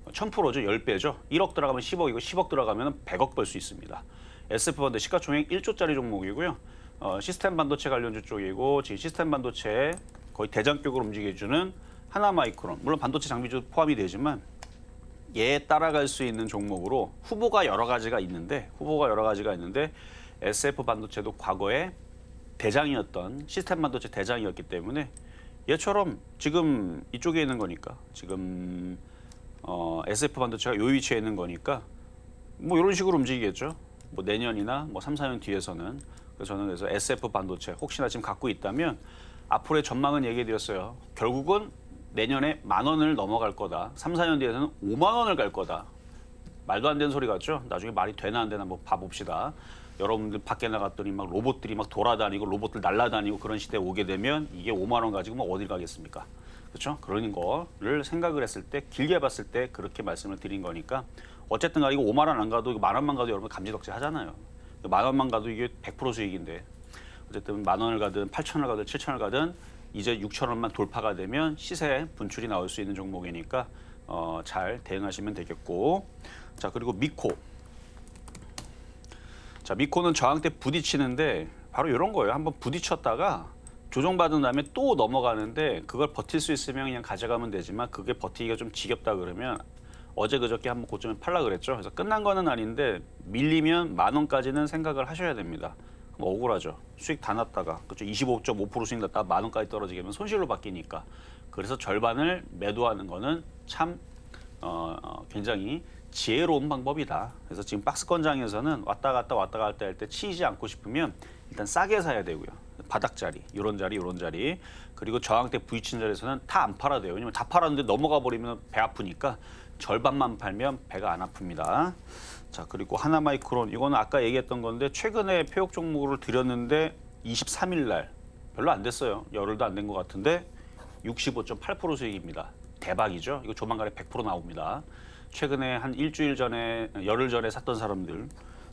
1,000%죠. 10배죠. 1억 들어가면 10억이고 10억 들어가면 100억 벌 수 있습니다. SF 반도체 시가총액 1조짜리 종목이고요. 시스템 반도체 관련주 쪽이고 지금 시스템 반도체 거의 대장격으로 움직여주는 하나마이크론. 물론 반도체 장비주 포함이 되지만 얘에 따라갈 수 있는 종목으로 후보가 여러 가지가 있는데 SF 반도체도 과거에 대장이었던 시스템 반도체 대장이었기 때문에 얘처럼 지금 이쪽에 있는 거니까 지금 SF 반도체가 요 위치에 있는 거니까 뭐 이런 식으로 움직이겠죠. 뭐 내년이나 뭐 3, 4년 뒤에서는 그래서 저는 그래서 SF 반도체 혹시나 지금 갖고 있다면 앞으로의 전망은 얘기해 드렸어요. 결국은 내년에 10,000원을 넘어갈 거다. 3, 4년 뒤에서는 5만 원을 갈 거다. 말도 안 되는 소리 같죠? 나중에 말이 되나 안 되나 뭐 봐봅시다. 여러분들 밖에 나갔더니 막 로봇들이 막 돌아다니고 로봇들 날아다니고 그런 시대에 오게 되면 이게 5만 원 가지고 뭐 어딜 가겠습니까? 그렇죠? 그런 거를 생각을 했을 때 길게 봤을 때 그렇게 말씀을 드린 거니까 어쨌든 이거 5만 원 안 가도 이거 10,000원만 가도 여러분 감지덕지 하잖아요. 10,000원만 가도 이게 100% 수익인데 어쨌든 10,000원을 가든 8,000원을 가든 7,000원을 가든 이제 6,000원만 돌파가 되면 시세 분출이 나올 수 있는 종목이니까 잘 대응하시면 되겠고 자 그리고 미코 자 미코는 저항 때 부딪히는데 바로 이런 거예요. 한번 부딪혔다가 조정받은 다음에 또 넘어가는데 그걸 버틸 수 있으면 그냥 가져가면 되지만 그게 버티기가 좀 지겹다 그러면 어제 그저께 한번 고점에 팔라 그랬죠. 그래서 끝난 거는 아닌데 밀리면 10,000원까지는 생각을 하셔야 됩니다. 그럼 억울하죠. 수익 다 났다가 그렇죠. 25.5% 수익 났다가 10,000원까지 떨어지게 되면 손실로 바뀌니까. 그래서 절반을 매도하는 거는 참 굉장히 지혜로운 방법이다. 그래서 지금 박스권장에서는 왔다 갔다 할 때 치이지 않고 싶으면 일단 싸게 사야 되고요. 바닥자리, 이런 자리, 이런 자리. 그리고 저항대 부딪힌 자리에서는 다 안 팔아야 돼요. 왜냐면 다 팔았는데 넘어가 버리면 배 아프니까 절반만 팔면 배가 안 아픕니다. 자 그리고 하나마이크론 이거는 아까 얘기했던 건데 최근에 폐역 종목을 드렸는데 23일 날 별로 안 됐어요. 열흘도 안 된 것 같은데 65.8% 수익입니다. 대박이죠. 이거 조만간에 100% 나옵니다. 최근에 한 일주일 전에 열흘 전에 샀던 사람들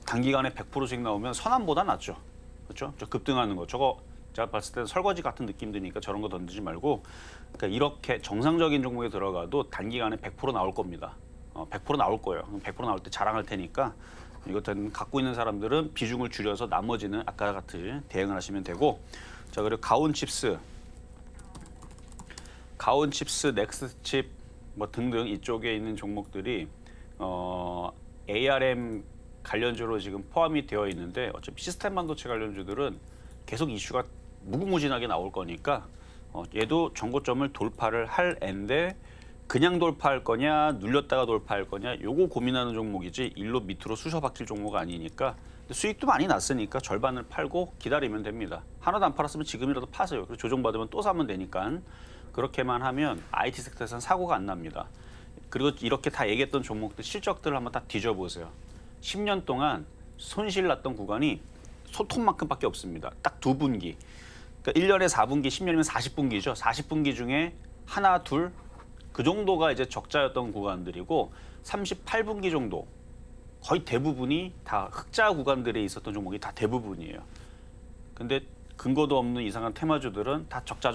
단기간에 100% 수익 나오면 선암보다 낫죠. 그렇죠? 저 급등하는 거 저거 제가 봤을 때 설거지 같은 느낌 드니까 저런 거 던지지 말고 그러니까 이렇게 정상적인 종목에 들어가도 단기간에 100% 나올 겁니다. 100% 나올 거예요. 100% 나올 때 자랑할 테니까 이것들은 갖고 있는 사람들은 비중을 줄여서 나머지는 아까 같이 대응을 하시면 되고 자 그리고 가온칩스, 넥스트칩 뭐 등등 이쪽에 있는 종목들이 ARM 관련주로 지금 포함이 되어 있는데 어차피 시스템 반도체 관련주들은 계속 이슈가 무궁무진하게 나올 거니까 얘도 정고점을 돌파를 할 앤데 그냥 돌파할 거냐 눌렸다가 돌파할 거냐 요거 고민하는 종목이지 일로 밑으로 쑤셔 박힐 종목 아니니까 수익도 많이 났으니까 절반을 팔고 기다리면 됩니다. 하나도 안 팔았으면 지금이라도 파세요. 그리고 조정받으면 또 사면 되니까 그렇게만 하면 IT 섹터에서는 사고가 안 납니다. 그리고 이렇게 다 얘기했던 종목들 실적들을 한번 다 뒤져보세요. 10년 동안 손실 났던 구간이 소통만큼밖에 없습니다. 딱 2분기. 그러니까 1년에 4분기, 10년이면 40분기죠. 40분기 중에 하나, 둘 그 정도가 이제 적자였던 구간들이고 38분기 정도 거의 대부분이 다 흑자 구간들에 있었던 종목이 다 대부분이에요. 근데 근거도 없는 이상한 테마주들은 다 적자.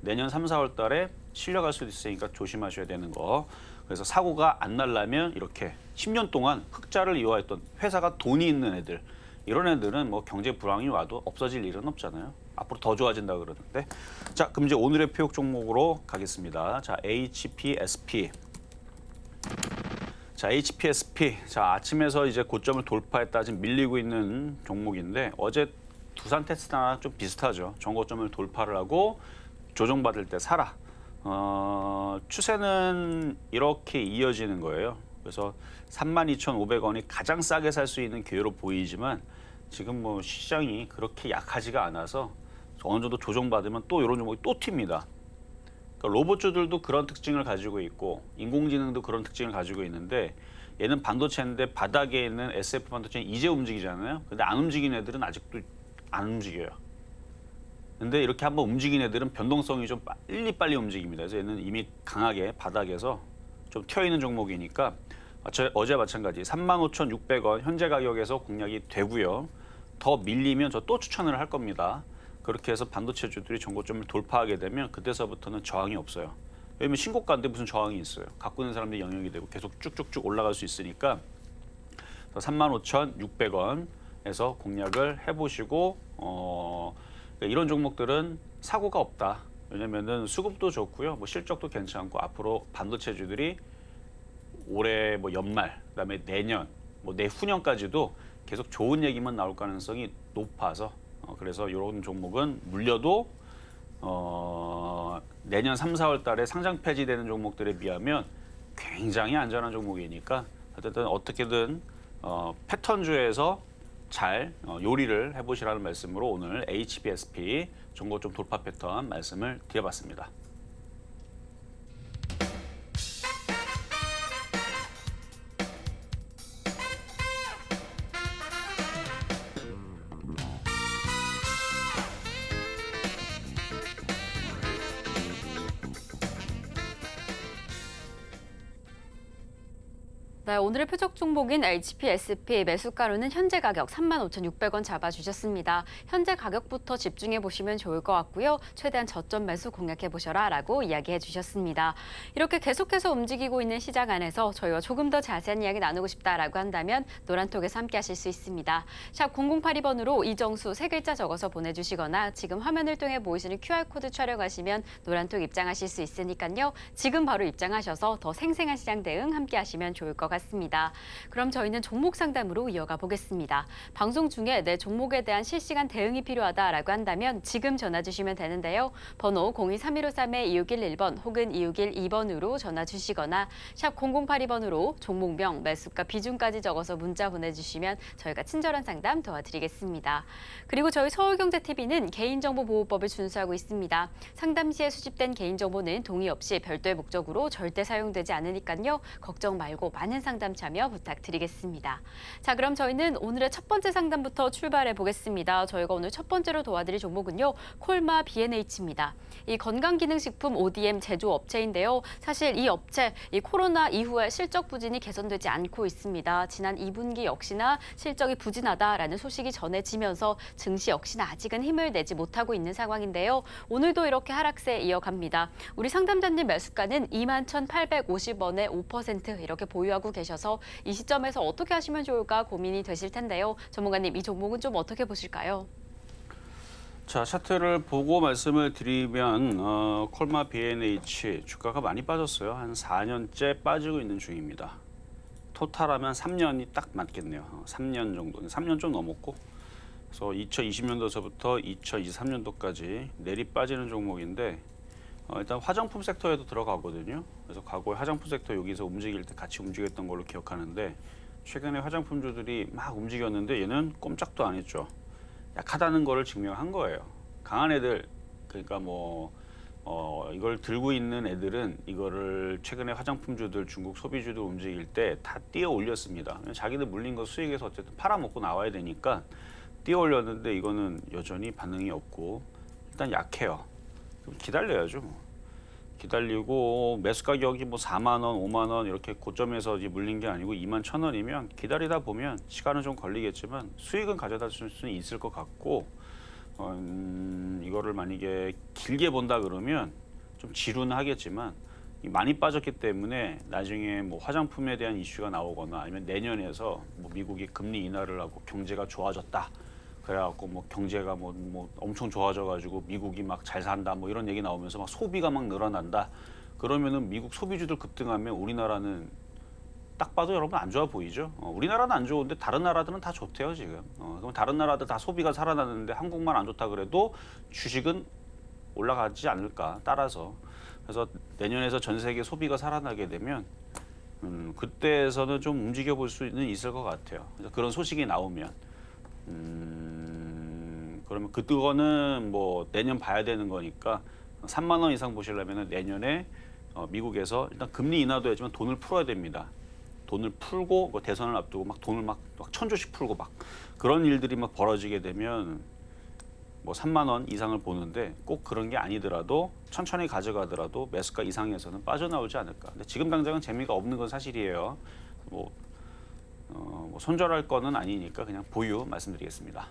내년 3, 4월 달에 실려갈 수도 있으니까 조심하셔야 되는 거. 그래서 사고가 안 날려면 이렇게 10년 동안 흑자를 이어왔던 회사가 돈이 있는 애들, 이런 애들은 뭐 경제 불황이 와도 없어질 일은 없잖아요. 앞으로 더 좋아진다 그러는데. 자, 그럼 이제 오늘의 표역 종목으로 가겠습니다. 자, HPSP. 자, HPSP. 자, 아침에서 이제 고점을 돌파했다 지금 밀리고 있는 종목인데 어제 두산 테스트랑 좀 비슷하죠. 전고점을 돌파를 하고 조정받을 때 사라. 추세는 이렇게 이어지는 거예요. 그래서 32,500원이 가장 싸게 살 수 있는 기회로 보이지만 지금 뭐 시장이 그렇게 약하지가 않아서 어느 정도 조정받으면 또 이런 종목이 또 튑니다. 그러니까 로봇주들도 그런 특징을 가지고 있고 인공지능도 그런 특징을 가지고 있는데 얘는 반도체인데 바닥에 있는 SF 반도체는 이제 움직이잖아요. 근데 안 움직이는 애들은 아직도 안 움직여요. 근데 이렇게 한번 움직인 애들은 변동성이 좀 빨리 움직입니다. 그래서 얘는 이미 강하게 바닥에서 좀 튀어 있는 종목이니까 어제 마찬가지 35,600원 현재 가격에서 공략이 되고요. 더 밀리면 저 또 추천을 할 겁니다. 그렇게 해서 반도체주들이 전고점을 돌파하게 되면 그때서부터는 저항이 없어요. 왜냐면 신고가인데 무슨 저항이 있어요. 갖고 있는 사람들이 영역이 되고 계속 쭉쭉쭉 올라갈 수 있으니까 35,600원에서 공략을 해보시고 이런 종목들은 사고가 없다. 왜냐면은 수급도 좋고요, 뭐 실적도 괜찮고 앞으로 반도체주들이 올해 뭐 연말, 그다음에 내년, 뭐 내후년까지도 계속 좋은 얘기만 나올 가능성이 높아서 그래서 이런 종목은 물려도 내년 3, 4월 달에 상장 폐지되는 종목들에 비하면 굉장히 안전한 종목이니까 어쨌든 어떻게든 패턴주에서 잘 요리를 해보시라는 말씀으로 오늘 HPSP 전고점 돌파 패턴 말씀을 드려봤습니다. 네, 오늘의 표적 종목인 HPSP 매수가로는 현재 가격 35,600원 잡아주셨습니다. 현재 가격부터 집중해 보시면 좋을 것 같고요. 최대한 저점 매수 공략해 보셔라 라고 이야기해 주셨습니다. 이렇게 계속해서 움직이고 있는 시장 안에서 저희와 조금 더 자세한 이야기 나누고 싶다라고 한다면 노란톡에서 함께 하실 수 있습니다. 샵 0082번으로 이정수 세 글자 적어서 보내주시거나 지금 화면을 통해 보이시는 QR코드 촬영하시면 노란톡 입장하실 수 있으니까요. 지금 바로 입장하셔서 더 생생한 시장 대응 함께 하시면 좋을 것 같습니다. 그럼 저희는 종목 상담으로 이어가 보겠습니다. 방송 중에 내 종목에 대한 실시간 대응이 필요하다라고 한다면 지금 전화 주시면 되는데요. 번호 023153-2611번 혹은 2612번으로 전화 주시거나 샵 0082번으로 종목명, 매수가, 비중까지 적어서 문자 보내주시면 저희가 친절한 상담 도와드리겠습니다. 그리고 저희 서울경제TV는 개인정보보호법을 준수하고 있습니다. 상담 시에 수집된 개인정보는 동의 없이 별도의 목적으로 절대 사용되지 않으니까요. 걱정 말고 많은 상담 참여 부탁드리겠습니다. 자, 그럼 저희는 오늘의 첫 번째 상담부터 출발해 보겠습니다. 저희가 오늘 첫 번째로 도와드릴 종목은요. 콜마 B&H입니다. 이 건강기능식품 ODM 제조업체인데요. 사실 이 업체, 이 코로나 이후에 실적 부진이 개선되지 않고 있습니다. 지난 2분기 역시나 실적이 부진하다라는 소식이 전해지면서 증시 역시나 아직은 힘을 내지 못하고 있는 상황인데요. 오늘도 이렇게 하락세 이어갑니다. 우리 상담자님 매수가는 21,850원에 5% 이렇게 보유하고 계셔서 이 시점에서 어떻게 하시면 좋을까 고민이 되실 텐데요. 전문가님, 이 종목은 좀 어떻게 보실까요? 자, 차트를 보고 말씀을 드리면 콜마 B&H 주가가 많이 빠졌어요. 한 4년째 빠지고 있는 중입니다. 토탈하면 3년이 딱 맞겠네요. 3년 정도, 3년 좀 넘었고, 그래서 2020년도서부터 2023년도까지 내리 빠지는 종목인데 일단 화장품 섹터에도 들어가거든요. 그래서 과거에 화장품 섹터 여기서 움직일 때 같이 움직였던 걸로 기억하는데 최근에 화장품주들이 막 움직였는데 얘는 꼼짝도 안 했죠. 약하다는 거를 증명한 거예요. 강한 애들, 그러니까 이걸 들고 있는 애들은 이거를 최근에 화장품주들, 중국 소비주들 움직일 때 다 뛰어 올렸습니다. 자기들 물린 거 수익에서 어쨌든 팔아먹고 나와야 되니까 뛰어 올렸는데 이거는 여전히 반응이 없고 일단 약해요. 좀 기다려야죠. 기다리고 매수 가격이 뭐 4만 원, 5만 원 이렇게 고점에서 이제 물린 게 아니고 2만 1,000원이면 기다리다 보면 시간은 좀 걸리겠지만 수익은 가져다 줄 수는 있을 것 같고 이거를 만약에 길게 본다 그러면 좀 지루는 하겠지만 많이 빠졌기 때문에 나중에 뭐 화장품에 대한 이슈가 나오거나 아니면 내년에서 뭐 미국이 금리 인하를 하고 경제가 좋아졌다. 그래갖고 뭐 경제가 뭐 엄청 좋아져가지고 미국이 막 잘 산다 뭐 이런 얘기 나오면서 막 소비가 막 늘어난다. 그러면은 미국 소비주들 급등하면 우리나라는 딱 봐도 여러분 안 좋아 보이죠? 우리나라는 안 좋은데 다른 나라들은 다 좋대요 지금. 그럼 다른 나라들 다 소비가 살아나는데 한국만 안 좋다 그래도 주식은 올라가지 않을까 따라서. 그래서 내년에서 전 세계 소비가 살아나게 되면 그때에서는 좀 움직여 볼 수는 있을 것 같아요. 그래서 그런 소식이 나오면 그러면 그거는 뭐 내년 봐야 되는 거니까 3만 원 이상 보시려면 내년에 미국에서 일단 금리 인하도 했지만 돈을 풀어야 됩니다. 돈을 풀고 뭐 대선을 앞두고 막 돈을 막 1,000조씩 풀고 막 그런 일들이 막 벌어지게 되면 뭐 3만 원 이상을 보는데 꼭 그런 게 아니더라도 천천히 가져가더라도 매수가 이상에서는 빠져나오지 않을까. 근데 지금 당장은 재미가 없는 건 사실이에요. 뭐 손절할 거는 아니니까 그냥 보유 말씀드리겠습니다.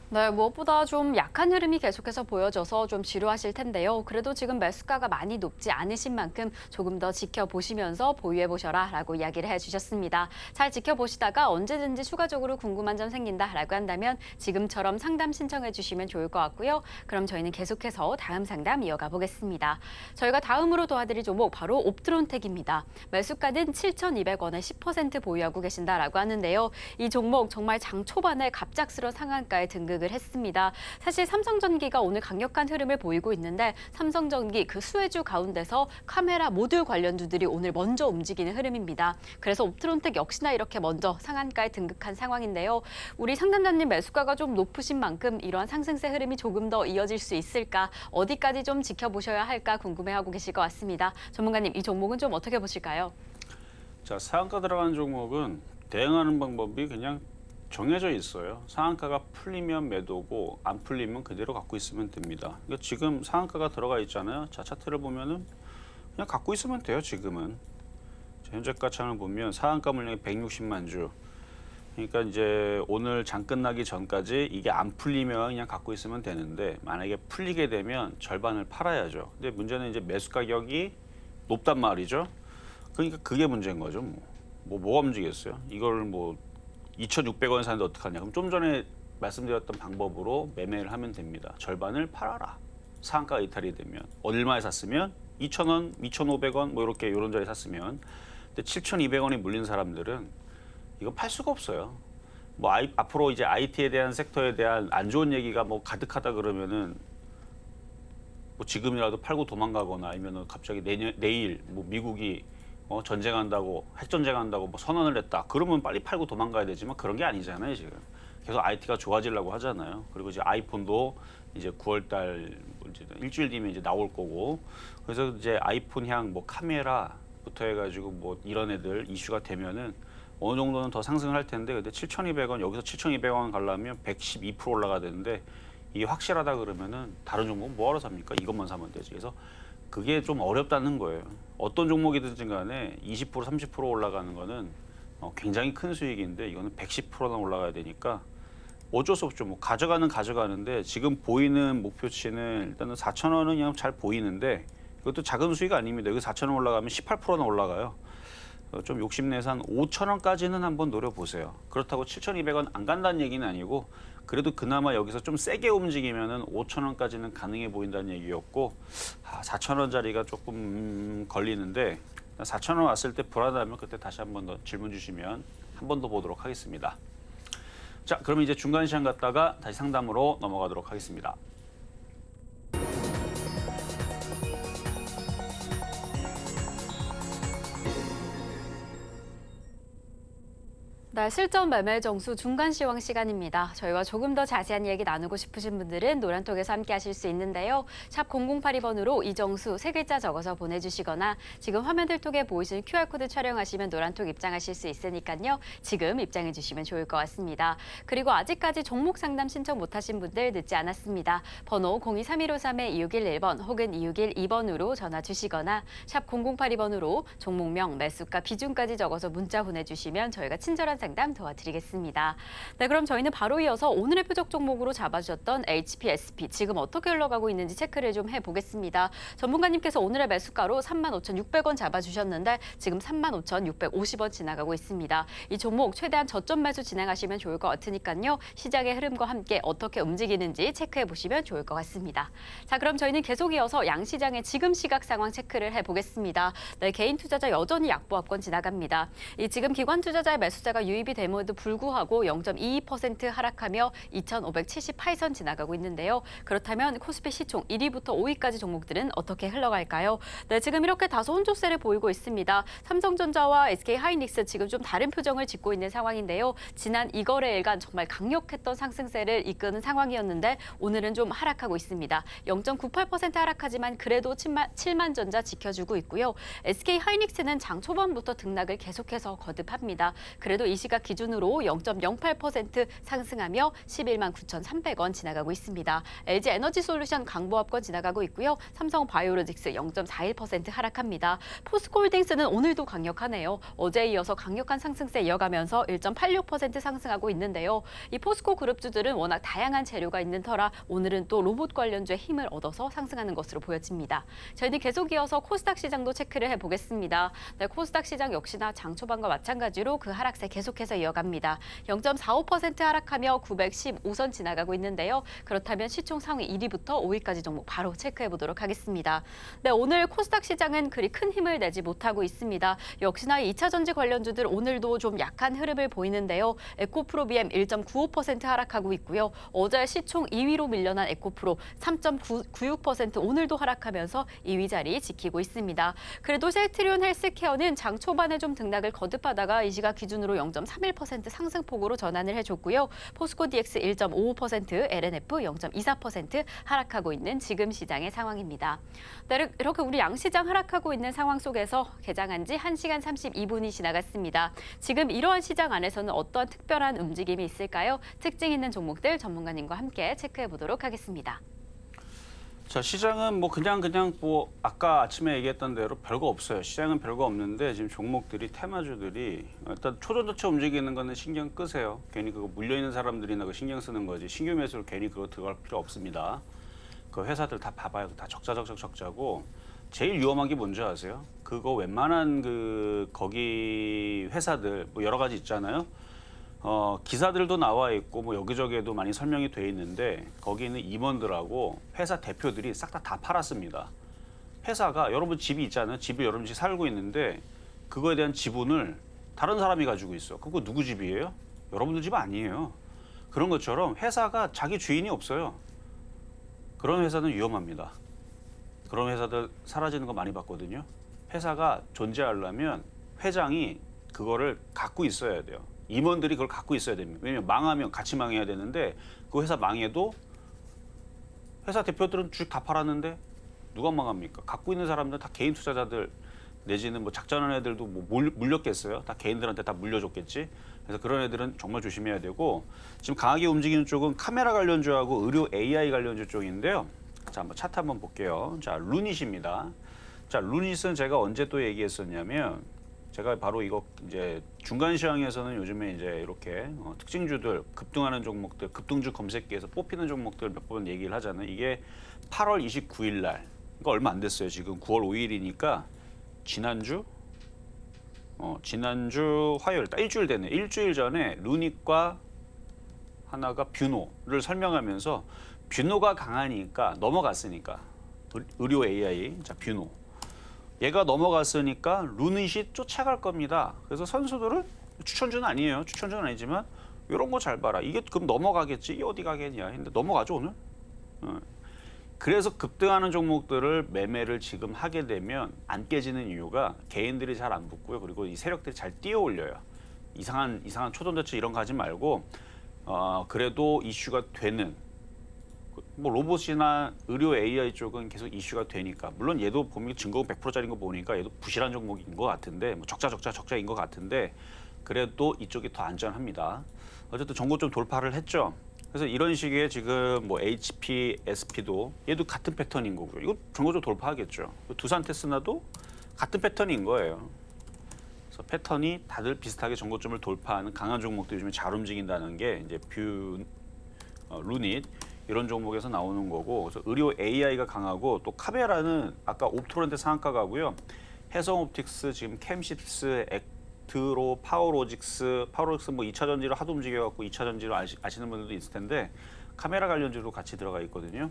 네, 무엇보다 좀 약한 흐름이 계속해서 보여져서 좀 지루하실 텐데요. 그래도 지금 매수가가 많이 높지 않으신 만큼 조금 더 지켜보시면서 보유해보셔라 라고 이야기를 해주셨습니다. 잘 지켜보시다가 언제든지 추가적으로 궁금한 점 생긴다라고 한다면 지금처럼 상담 신청해 주시면 좋을 것 같고요. 그럼 저희는 계속해서 다음 상담 이어가 보겠습니다. 저희가 다음으로 도와드릴 종목 바로 옵트론텍입니다. 매수가는 7,200원에 10% 보유하고 계신다라고 하는데요. 이 종목 정말 장 초반에 갑작스러운 상한가에 등극을 했습니다. 사실 삼성전기가 오늘 강력한 흐름을 보이고 있는데 삼성전기 그 수혜주 가운데서 카메라 모듈 관련주들이 오늘 먼저 움직이는 흐름입니다. 그래서 옵트론텍 역시나 이렇게 먼저 상한가에 등극한 상황인데요. 우리 상담자님 매수가가 좀 높으신 만큼 이러한 상승세 흐름이 조금 더 이어질 수 있을까, 어디까지 좀 지켜보셔야 할까 궁금해하고 계실 것 같습니다. 전문가님, 이 종목은 좀 어떻게 보실까요? 자, 상한가 들어가는 종목은 대응하는 방법이 그냥 정해져 있어요. 상한가가 풀리면 매도고 안 풀리면 그대로 갖고 있으면 됩니다. 그러니까 지금 상한가가 들어가 있잖아요. 자, 차트를 보면은 그냥 갖고 있으면 돼요. 지금은 현재가 차를 보면 상한가 물량이 160만 주. 그러니까 이제 오늘 장 끝나기 전까지 이게 안 풀리면 그냥 갖고 있으면 되는데 만약에 풀리게 되면 절반을 팔아야죠. 근데 문제는 이제 매수 가격이 높단 말이죠. 그러니까 그게 문제인 거죠. 뭐가 움직였어요? 이걸 뭐 2,600원 사는데 어떡하냐. 그럼 좀 전에 말씀드렸던 방법으로 매매를 하면 됩니다. 절반을 팔아라. 상한가 이탈이 되면. 얼마에 샀으면? 2,000원, 2,500원 뭐 이렇게 이런 자리에 샀으면. 근데 7,200원이 물린 사람들은 이거 팔 수가 없어요. 뭐 앞으로 이제 IT에 대한 섹터에 대한 안 좋은 얘기가 뭐 가득하다 그러면은 뭐 지금이라도 팔고 도망가거나 아니면은 갑자기 내일 뭐 미국이 전쟁한다고 핵전쟁한다고 뭐 선언을 했다. 그러면 빨리 팔고 도망가야 되지만 그런 게 아니잖아요 지금. 계속 IT가 좋아지려고 하잖아요. 그리고 이제 아이폰도 이제 9월달 이제 일주일 뒤면 이제 나올 거고. 그래서 이제 아이폰 향 뭐 카메라부터 해가지고 뭐 이런 애들 이슈가 되면은 어느 정도는 더 상승을 할 텐데 근데 7,200원 여기서 7,200원 가려면 112% 올라가야 되는데 이게 확실하다 그러면은 다른 종목 뭐하러 삽니까? 이것만 사면 되지. 그래서 그게 좀 어렵다는 거예요. 어떤 종목이든지 간에 20% 30% 올라가는 거는 굉장히 큰 수익인데 이거는 110%나 올라가야 되니까 어쩔 수 없죠. 뭐 가져가는데 지금 보이는 목표치는 일단은 4,000원은 그냥 잘 보이는데 이것도 작은 수익 아닙니다. 여기 4,000원 올라가면 18%나 올라가요. 좀 욕심내서 한 5,000원까지는 한번 노려보세요. 그렇다고 7,200원 안 간다는 얘기는 아니고 그래도 그나마 여기서 좀 세게 움직이면은 5,000원까지는 가능해 보인다는 얘기였고 4,000원짜리가 조금 걸리는데 4,000원 왔을 때 불안하면 그때 다시 한 번 더 질문 주시면 한 번 더 보도록 하겠습니다. 자, 그러면 이제 중간 시장 갔다가 다시 상담으로 넘어가도록 하겠습니다. 날 실전 매매 정수 중간 시황 시간입니다. 저희와 조금 더 자세한 이야기 나누고 싶으신 분들은 노란톡에서 함께 하실 수 있는데요. 샵 0082번으로 이정수 세 글자 적어서 보내주시거나 지금 화면들 통해 보이시는 QR코드 촬영하시면 노란톡 입장하실 수 있으니까요. 지금 입장해 주시면 좋을 것 같습니다. 그리고 아직까지 종목 상담 신청 못하신 분들 늦지 않았습니다. 번호 023153-2611번 혹은 2612번으로 전화 주시거나 샵 0082번으로 종목명, 매수가, 비중까지 적어서 문자 보내주시면 저희가 친절한 상담 도와드리겠습니다. 네, 그럼 저희는 바로 이어서 오늘의 표적 종목으로 잡아주셨던 HPSP 지금 어떻게 흘러가고 있는지 체크를 좀 해보겠습니다. 전문가님께서 오늘의 매수가로 35,600원 잡아주셨는데 지금 35,650원 지나가고 있습니다. 이 종목 최대한 저점 매수 진행하시면 좋을 것 같으니까요. 시장의 흐름과 함께 어떻게 움직이는지 체크해 보시면 좋을 것 같습니다. 자, 그럼 저희는 계속 이어서 양시장의 지금 시각 상황 체크를 해보겠습니다. 네, 개인 투자자 여전히 약보합권 지나갑니다. 이 지금 기관 투자자의 매수세가 유입이 됨에도 불구하고 0.22% 하락하며 2,578선 지나가고 있는데요. 그렇다면 코스피 시총 1위부터 5위까지 종목들은 어떻게 흘러갈까요? 네, 지금 이렇게 다소 혼조세를 보이고 있습니다. 삼성전자와 SK하이닉스 지금 좀 다른 표정을 짓고 있는 상황인데요. 지난 2거래일간 정말 강력했던 상승세를 이끄는 상황이었는데 오늘은 좀 하락하고 있습니다. 0.98% 하락하지만 그래도 7만전자 지켜주고 있고요. SK하이닉스는 장 초반부터 등락을 계속해서 거듭합니다. 그래도 이 시각 기준으로 0.08% 상승하며 11만 9,300원 지나가고 있습니다. LG에너지솔루션 강보합권 지나가고 있고요. 삼성바이오로직스 0.41% 하락합니다. 포스코홀딩스는 오늘도 강력하네요. 어제에 이어서 강력한 상승세 이어가면서 1.86% 상승하고 있는데요. 이 포스코 그룹주들은 워낙 다양한 재료가 있는 터라 오늘은 또 로봇 관련주의 힘을 얻어서 상승하는 것으로 보여집니다. 저희는 계속 이어서 코스닥 시장도 체크를 해보겠습니다. 네, 코스닥 시장 역시나 장 초반과 마찬가지로 그 하락세 계속해서 이어갑니다. 0.45% 하락하며 915선 지나가고 있는데요. 그렇다면 시총 상위 1위부터 5위까지 종목 바로 체크해 보도록 하겠습니다. 네, 오늘 코스닥 시장은 그리 큰 힘을 내지 못하고 있습니다. 역시나 2차 전지 관련주들 오늘도 좀 약한 흐름을 보이는데요. 에코프로 BM 1.95% 하락하고 있고요. 어제 시총 2위로 밀려난 에코프로 3.96% 오늘도 하락하면서 2위 자리 지키고 있습니다. 그래도 셀트리온 헬스케어는 장 초반에 좀 등락을 거듭하다가 이 시각 기준으로 0.31% 상승폭으로 전환을 해줬고요. 포스코 DX 1.55%, LNF 0.24% 하락하고 있는 지금 시장의 상황입니다. 네, 이렇게 우리 양시장 하락하고 있는 상황 속에서 개장한 지 1시간 32분이 지나갔습니다. 지금 이러한 시장 안에서는 어떤 특별한 움직임이 있을까요? 특징 있는 종목들 전문가님과 함께 체크해 보도록 하겠습니다. 자, 시장은 뭐 그냥 뭐 아까 아침에 얘기했던 대로 별거 없어요. 시장은 별거 없는데 지금 종목들이 테마주들이 일단 초전도체 움직이는 거는 신경 끄세요. 괜히 그거 물려 있는 사람들이나 그 신경 쓰는 거지. 신규 매수를 괜히 그거 들어갈 필요 없습니다. 그 회사들 다 봐봐요. 다 적자고 제일 위험한 게 뭔지 아세요? 그거 웬만한 그 거기 회사들 뭐 여러 가지 있잖아요. 기사들도 나와 있고 뭐 여기저기에도 많이 설명이 돼 있는데 거기 있는 임원들하고 회사 대표들이 싹 다 팔았습니다. 회사가 여러분 집이 있잖아요. 집을 여러분 집 살고 있는데 그거에 대한 지분을 다른 사람이 가지고 있어. 그거 누구 집이에요? 여러분들 집 아니에요. 그런 것처럼 회사가 자기 주인이 없어요. 그런 회사는 위험합니다. 그런 회사들 사라지는 거 많이 봤거든요. 회사가 존재하려면 회장이 그거를 갖고 있어야 돼요. 임원들이 그걸 갖고 있어야 됩니다. 왜냐면 망하면 같이 망해야 되는데 그 회사 망해도 회사 대표들은 주식 다 팔았는데 누가 망합니까? 갖고 있는 사람들 다 개인 투자자들 내지는 뭐 작전하는 애들도 뭐 물렸겠어요? 다 개인들한테 다 물려줬겠지? 그래서 그런 애들은 정말 조심해야 되고 지금 강하게 움직이는 쪽은 카메라 관련주하고 의료 AI 관련주 쪽인데요. 자, 한번 차트 한번 볼게요. 자, 루닛입니다. 자, 루닛은 제가 언제 또 얘기했었냐면 제가 바로 이거 이제 중간 시황에서는 요즘에 이제 이렇게 특징주들 급등하는 종목들, 급등주 검색기에서 뽑히는 종목들 몇 번 얘기를 하잖아요. 이게 8월 29일 날, 이거 얼마 안 됐어요. 지금 9월 5일이니까 지난주 화요일, 딱 일주일 됐네. 일주일 전에 루닛과 하나가 뷰노를 설명하면서 뷰노가 강하니까 넘어갔으니까 의료 AI, 자 뷰노. 얘가 넘어갔으니까 루닛이 쫓아갈 겁니다. 그래서 선수들은 추천주는 아니에요. 추천주는 아니지만 이런 거 잘 봐라. 이게 그럼 넘어가겠지. 이게 어디 가겠냐. 근데 넘어가죠 오늘. 그래서 급등하는 종목들을 매매를 지금 하게 되면 안 깨지는 이유가 개인들이 잘 안 붙고요. 그리고 이 세력들이 잘 뛰어 올려요. 이상한 초전대체 이런 거 하지 말고 그래도 이슈가 되는 뭐 로봇이나 의료 AI 쪽은 계속 이슈가 되니까 물론 얘도 보면 증거가 100%짜리인 거 보니까 얘도 부실한 종목인 것 같은데 뭐 적자인 것 같은데 그래도 이쪽이 더 안전합니다. 어쨌든 전고점 돌파를 했죠. 그래서 이런 식의 지금 뭐 HP, SP도 얘도 같은 패턴인 거고요. 이거 전고점 돌파하겠죠. 두산 테스나도 같은 패턴인 거예요. 그래서 패턴이 다들 비슷하게 전고점을 돌파하는 강한 종목들이 요즘에 잘 움직인다는 게 이제 루닛 이런 종목에서 나오는 거고, 그래서 의료 AI가 강하고 또 카메라는 아까 옵토런트 상한가 가고요. 해성옵틱스 지금 캠십스, 액트로, 파워로직스 뭐 2차 전지로 하도 움직여갖고 2차 전지로 아시는 분들도 있을 텐데 카메라 관련주로 같이 들어가 있거든요.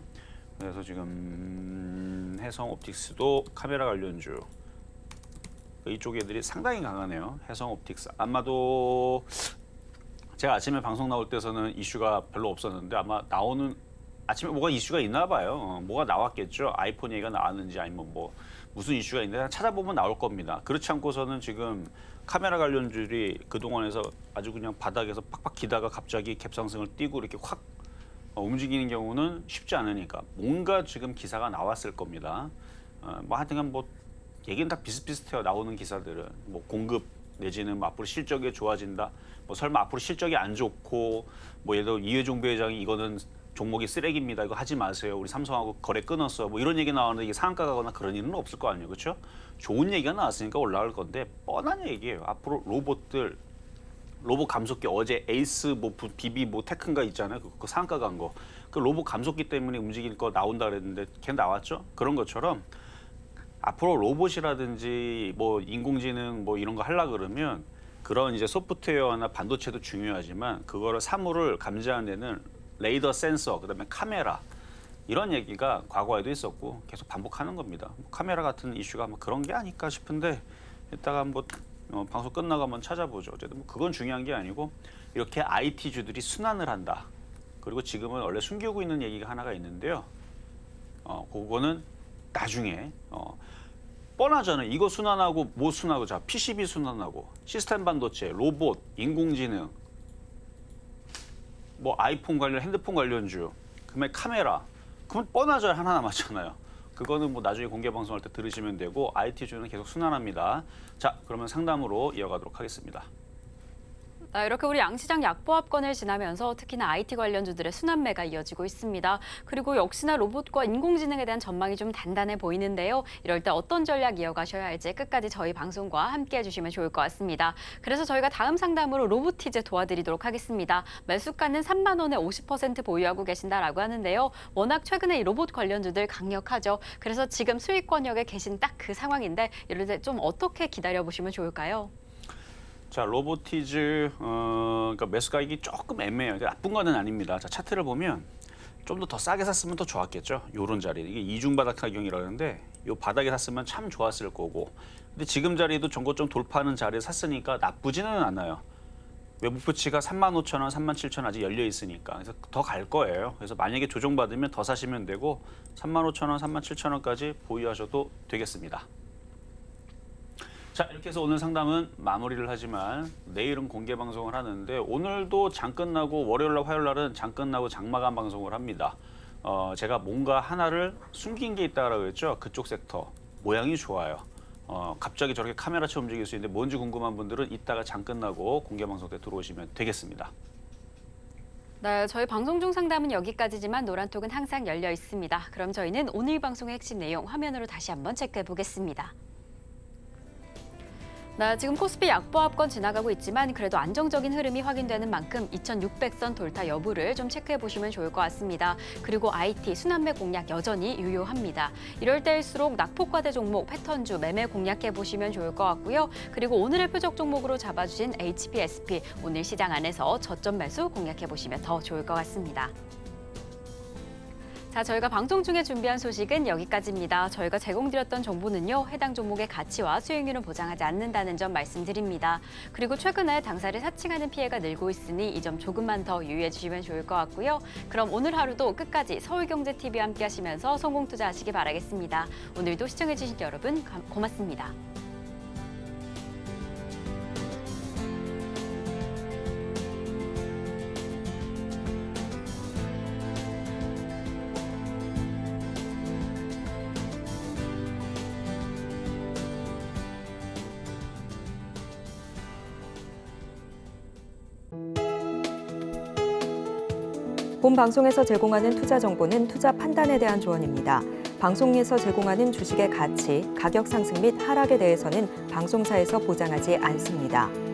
그래서 지금 해성옵틱스도 카메라 관련주. 이쪽 애들이 상당히 강하네요. 해성옵틱스. 아마도 제가 아침에 방송 나올 때서는 이슈가 별로 없었는데 아마 나오는 아침에 뭐가 이슈가 있나 봐요. 뭐가 나왔겠죠. 아이폰 얘기가 나왔는지 아니면 뭐 무슨 이슈가 있는데 찾아보면 나올 겁니다. 그렇지 않고서는 지금 카메라 관련주들이 그동안에서 아주 그냥 바닥에서 팍팍 기다가 갑자기 갭상승을 띄고 이렇게 확 움직이는 경우는 쉽지 않으니까 뭔가 지금 기사가 나왔을 겁니다. 뭐 하여튼 뭐 얘기는 다 비슷비슷해요. 나오는 기사들은 뭐 공급 내지는 뭐 앞으로 실적이 좋아진다. 뭐 설마 앞으로 실적이 안 좋고 뭐 예를 들어 이회종 부회장이 이거는 종목이 쓰레기입니다. 이거 하지 마세요. 우리 삼성하고 거래 끊었어. 뭐 이런 얘기 나오는데 이게 상한가 가거나 그런 일은 없을 거 아니에요. 그렇죠? 좋은 얘기가 나왔으니까 올라갈 건데 뻔한 얘기예요. 앞으로 로봇 감속기 어제 에이스 뭐 비비 뭐 테크인가 있잖아요. 그 상한가 간 거. 그 로봇 감속기 때문에 움직일 거 나온다 그랬는데 걔 나왔죠? 그런 것처럼 앞으로 로봇이라든지 뭐 인공지능 뭐 이런 거 하려 그러면 그런 이제 소프트웨어나 반도체도 중요하지만 그거를 사물을 감지하는 데는 레이더 센서, 그다음에 카메라 이런 얘기가 과거에도 있었고 계속 반복하는 겁니다. 카메라 같은 이슈가 뭐 그런 게 아닐까 싶은데 이따가 한번 방송 끝나고 한번 찾아보죠. 어쨌든 뭐 그건 중요한 게 아니고 이렇게 IT주들이 순환을 한다. 그리고 지금은 원래 숨기고 있는 얘기가 하나가 있는데요. 그거는 나중에 뻔하잖아요. 이거 순환하고 뭐 순환하고 자 PCB 순환하고 시스템 반도체, 로봇, 인공지능 뭐 아이폰 관련, 핸드폰 관련주, 그다음에 카메라, 그러면 뻔하죠. 하나 남았잖아요. 그거는 뭐 나중에 공개 방송할 때 들으시면 되고 IT주는 계속 순환합니다. 자, 그러면 상담으로 이어가도록 하겠습니다. 이렇게 우리 양시장 약보합권을 지나면서 특히나 IT 관련주들의 순환매가 이어지고 있습니다. 그리고 역시나 로봇과 인공지능에 대한 전망이 좀 단단해 보이는데요. 이럴 때 어떤 전략 이어가셔야 할지 끝까지 저희 방송과 함께 해주시면 좋을 것 같습니다. 그래서 저희가 다음 상담으로 로보티즈 도와드리도록 하겠습니다. 매수가는 3만 원에 50% 보유하고 계신다라고 하는데요. 워낙 최근에 이 로봇 관련주들 강력하죠. 그래서 지금 수익권역에 계신 딱 그 상황인데 이럴 때 좀 어떻게 기다려보시면 좋을까요? 자, 로보티즈 그러니까 매수 가격이 조금 애매해요. 나쁜 거는 아닙니다. 자, 차트를 보면 좀 더 싸게 샀으면 더 좋았겠죠. 요런 자리. 이게 이중 바닥 타경이라 그러는데 요 바닥에 샀으면 참 좋았을 거고. 근데 지금 자리도 전고점 돌파하는 자리에 샀으니까 나쁘지는 않아요. 왜 목표치가 35,000원, 37,000원 아직 열려 있으니까. 그래서 더 갈 거예요. 그래서 만약에 조정받으면 더 사시면 되고 35,000원, 37,000원까지 보유하셔도 되겠습니다. 자, 이렇게 해서 오늘 상담은 마무리를 하지만 내일은 공개 방송을 하는데 오늘도 장 끝나고 월요일날 화요일날은 장 끝나고 장마감 방송을 합니다. 제가 뭔가 하나를 숨긴 게 있다고 했죠. 그쪽 섹터 모양이 좋아요. 갑자기 저렇게 카메라처럼 움직일 수 있는데 뭔지 궁금한 분들은 이따가 장 끝나고 공개 방송 때 들어오시면 되겠습니다. 네, 저희 방송 중 상담은 여기까지지만 노란톡은 항상 열려 있습니다. 그럼 저희는 오늘 방송의 핵심 내용 화면으로 다시 한번 체크해 보겠습니다. 네, 지금 코스피 약보합권 지나가고 있지만 그래도 안정적인 흐름이 확인되는 만큼 2600선 돌파 여부를 좀 체크해 보시면 좋을 것 같습니다. 그리고 IT 순환매 공략 여전히 유효합니다. 이럴 때일수록 낙폭과대 종목 패턴주 매매 공략해 보시면 좋을 것 같고요. 그리고 오늘의 표적 종목으로 잡아주신 HPSP 오늘 시장 안에서 저점 매수 공략해 보시면 더 좋을 것 같습니다. 자, 저희가 방송 중에 준비한 소식은 여기까지입니다. 저희가 제공드렸던 정보는요, 해당 종목의 가치와 수익률은 보장하지 않는다는 점 말씀드립니다. 그리고 최근에 당사를 사칭하는 피해가 늘고 있으니 이 점 조금만 더 유의해 주시면 좋을 것 같고요. 그럼 오늘 하루도 끝까지 서울경제TV와 함께 하시면서 성공 투자하시기 바라겠습니다. 오늘도 시청해 주신 여러분 고맙습니다. 본 방송에서 제공하는 투자 정보는 투자 판단에 대한 조언입니다. 방송에서 제공하는 주식의 가치, 가격 상승 및 하락에 대해서는 방송사에서 보장하지 않습니다.